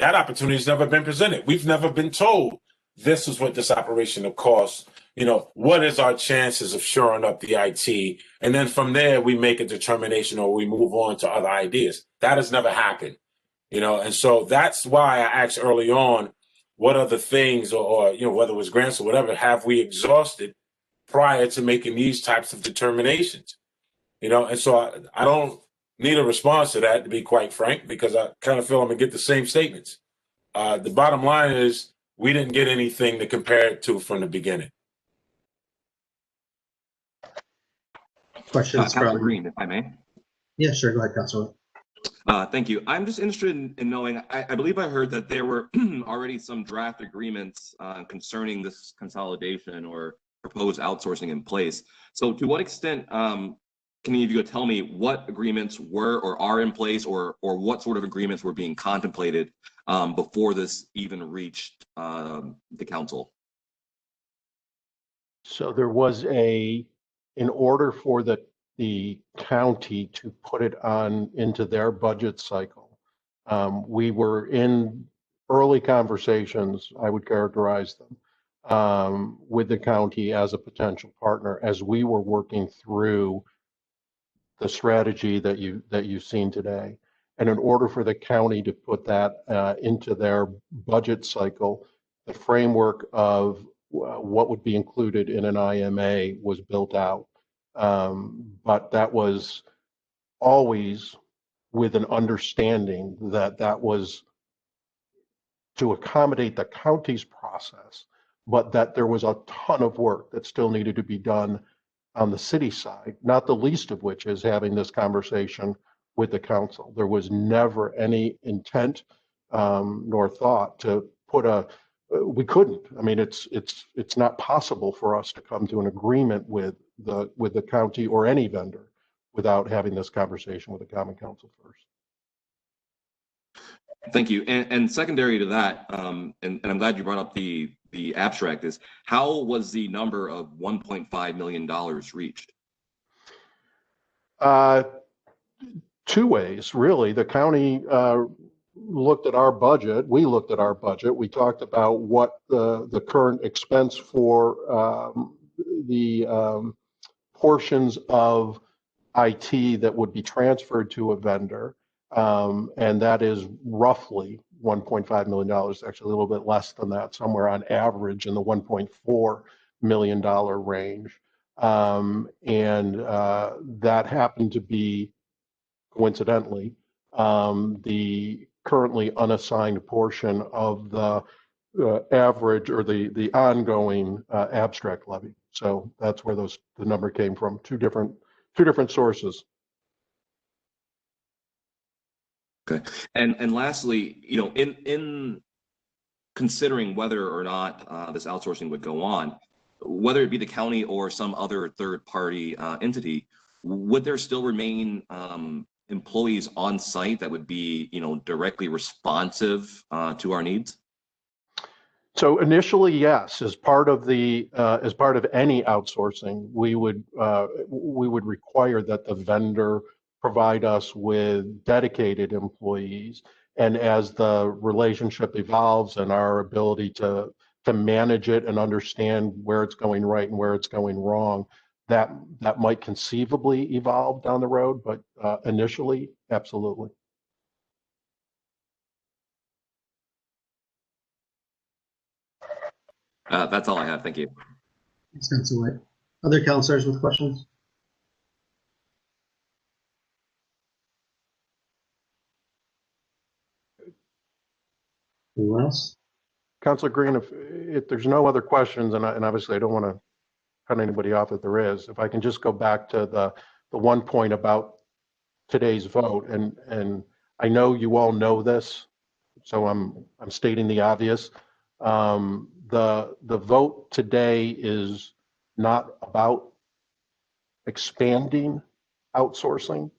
opportunity has never been presented. We've never been told this is what this operation will cost. What is our chances of shoring up the IT? And then from there, we make a determination or we move on to other ideas. That has never happened, and so that's why I asked early on, what other things or whether it was grants or whatever, have we exhausted prior to making these types of determinations? And so I don't need a response to that, to be quite frank, because I kind of feel I'm gonna get the same statements. The bottom line is we didn't get anything to compare it to from the beginning. Questions Councilor from? Green, if I may. Yeah, sure. Go ahead, Councilor. Thank you. I'm just interested in knowing, I believe I heard that there were already some draft agreements concerning this consolidation or proposed outsourcing in place. So to what extent can any of you tell me what agreements were or are in place, or what sort of agreements were being contemplated before this even reached the council? So there was in order for the county to put it on into their budget cycle, we were in early conversations, I would characterize them, with the county as a potential partner as we were working through the strategy that you've seen today. And in order for the county to put that into their budget cycle, the framework of what would be included in an IMA was built out. But that was always with an understanding that that was to accommodate the county's process, but that there was a ton of work that still needed to be done on the city side, not the least of which is having this conversation with the council. There was never any intent nor thought to put we couldn't. I mean, it's not possible for us to come to an agreement with the county or any vendor without having this conversation with the common council first. Thank you. And secondary to that, and I'm glad you brought up the abstract, is how was the number of $1.5 million reached? Two ways, really. The county looked at our budget. We looked at our budget. We talked about what the current expense for the portions of IT that would be transferred to a vendor. And that is roughly $1.5 million, actually a little bit less than that, somewhere on average in the $1.4 million range. That happened to be, coincidentally, the currently unassigned portion of the average or the ongoing abstract levy. So that's where the number came from, two different sources. Okay. And lastly, in considering whether or not this outsourcing would go on, whether it be the county or some other third-party entity, would there still remain employees on site that would be, directly responsive to our needs? So initially, yes, as part of any outsourcing, we would require that the vendor provide us with dedicated employees. And as the relationship evolves and our ability to manage it and understand where it's going right and where it's going wrong, that might conceivably evolve down the road, but initially, absolutely. That's all I have. Thank you. Thanks, Councilor White. Other councilors with questions? Anyone else? Councilor Green, if there's no other questions, and obviously I don't want to cut anybody off if there is, if I can just go back to the one point about today's vote, and I know you all know this, so I'm stating the obvious. The vote today is not about expanding outsourcing.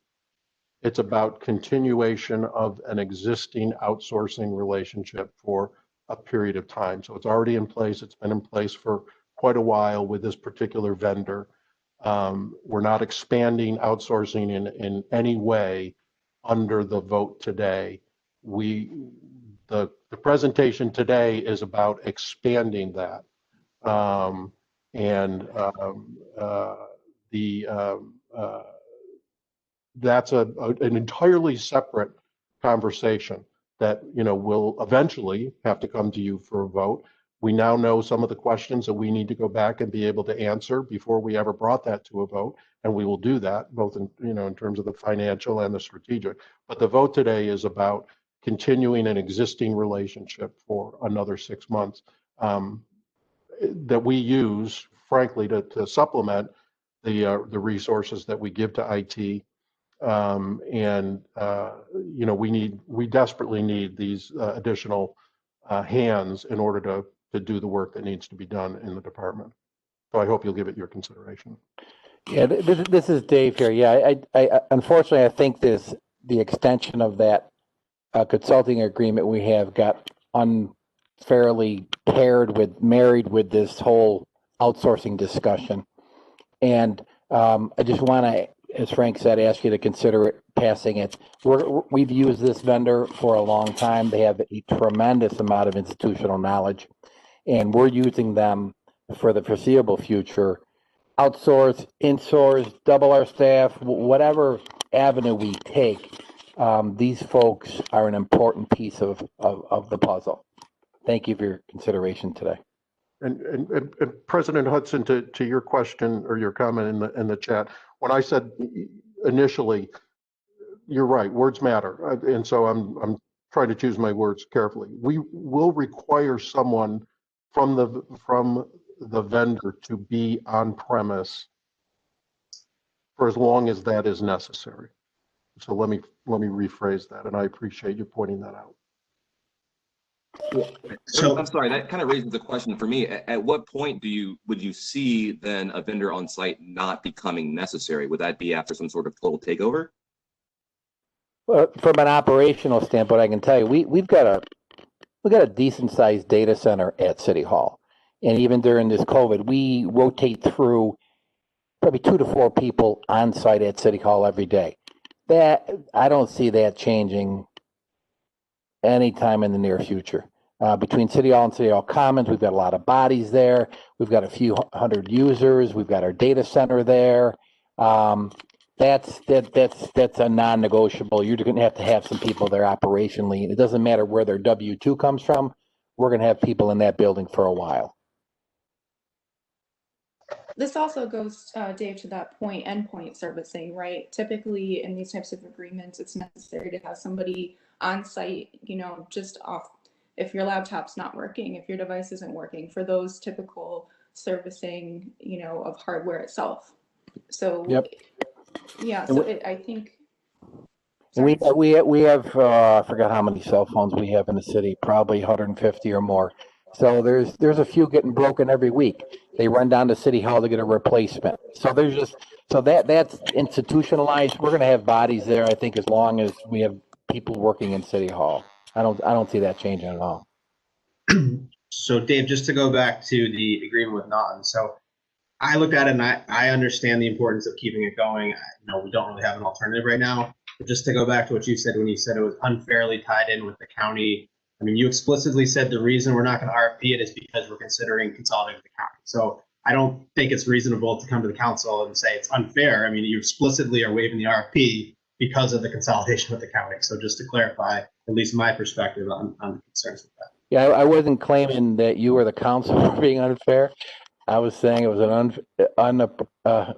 It's about continuation of an existing outsourcing relationship for a period of time. So it's already in place. It's been in place for quite a while with this particular vendor. We're not expanding outsourcing in any way under the vote today. The presentation today is about expanding that. That's an entirely separate conversation that, will eventually have to come to you for a vote. We now know some of the questions that we need to go back and be able to answer before we ever brought that to a vote, and we will do that both in terms of the financial and the strategic. But the vote today is about continuing an existing relationship for another 6 months that we use, frankly, to supplement the resources that we give to IT. We desperately need these additional hands in order to do the work that needs to be done in the department. So I hope you'll give it your consideration. Yeah, this is Dave here. Yeah, I unfortunately, I think the extension of that consulting agreement we have got unfairly married with this whole outsourcing discussion. And I just want to, as Frank said, ask you to consider passing it. We've used this vendor for a long time. They have a tremendous amount of institutional knowledge, and we're using them for the foreseeable future. Outsource, insource, double our staff, whatever avenue we take, these folks are an important piece of the puzzle. Thank you for your consideration today. And President Hudson, to your question or your comment in the chat, when I said initially, you're right, words matter, and so I'm trying to choose my words carefully. We will require someone from the vendor to be on premise for as long as that is necessary. So let me rephrase that, and I appreciate you pointing that out. So I'm sorry, that kind of raises the question for me. At what point would you see then a vendor on site not becoming necessary? Would that be after some sort of total takeover? Well, from an operational standpoint, I can tell you we've got a decent sized data center at City Hall, and even during this COVID, we rotate through probably 2 to 4 people on site at City Hall every day. That I don't see that changing anytime in the near future. Between City Hall and City Hall Commons, we've got a lot of bodies there. We've got a few hundred users. We've got our data center there. That's a non-negotiable. You're going to have some people there operationally. It doesn't matter where their W-2 comes from. We're going to have people in that building for a while. This also goes, Dave, to that point, endpoint servicing, right? Typically in these types of agreements, it's necessary to have somebody on site, just off, if your laptop's not working, if your device isn't working, for those typical servicing, of hardware itself. So, yep. Yeah, so I think. We have I forgot how many cell phones we have in the city, probably 150 or more. So there's a few getting broken every week. They run down to City Hall to get a replacement. So that's institutionalized. We're going to have bodies there, I think, as long as we have people working in City Hall. I don't see that changing at all. So Dave, just to go back to the agreement with Naughton. So I looked at it and I understand the importance of keeping it going. We don't really have an alternative right now. But just to go back to what you said when you said it was unfairly tied in with the county. I mean, you explicitly said the reason we're not going to RFP it is because we're considering consolidating with the county. So I don't think it's reasonable to come to the council and say it's unfair. I mean, you explicitly are waiving the RFP because of the consolidation with the county. So just to clarify, at least my perspective on the concerns with that. Yeah, I wasn't claiming that you or the council were being unfair. I was saying it was an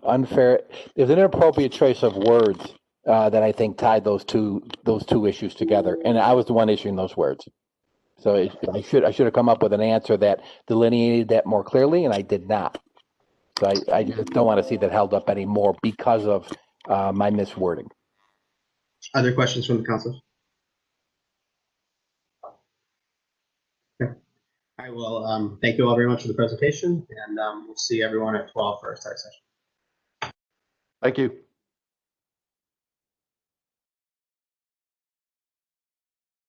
unfair. It was an inappropriate choice of words that I think tied those two issues together, and I was the one issuing those words. So I should have come up with an answer that delineated that more clearly, and I did not. So I just don't want to see that held up anymore because of my miswording. Other questions from the council? Okay. I will thank you all very much for the presentation, and we'll see everyone at 12 for our study session. Thank you.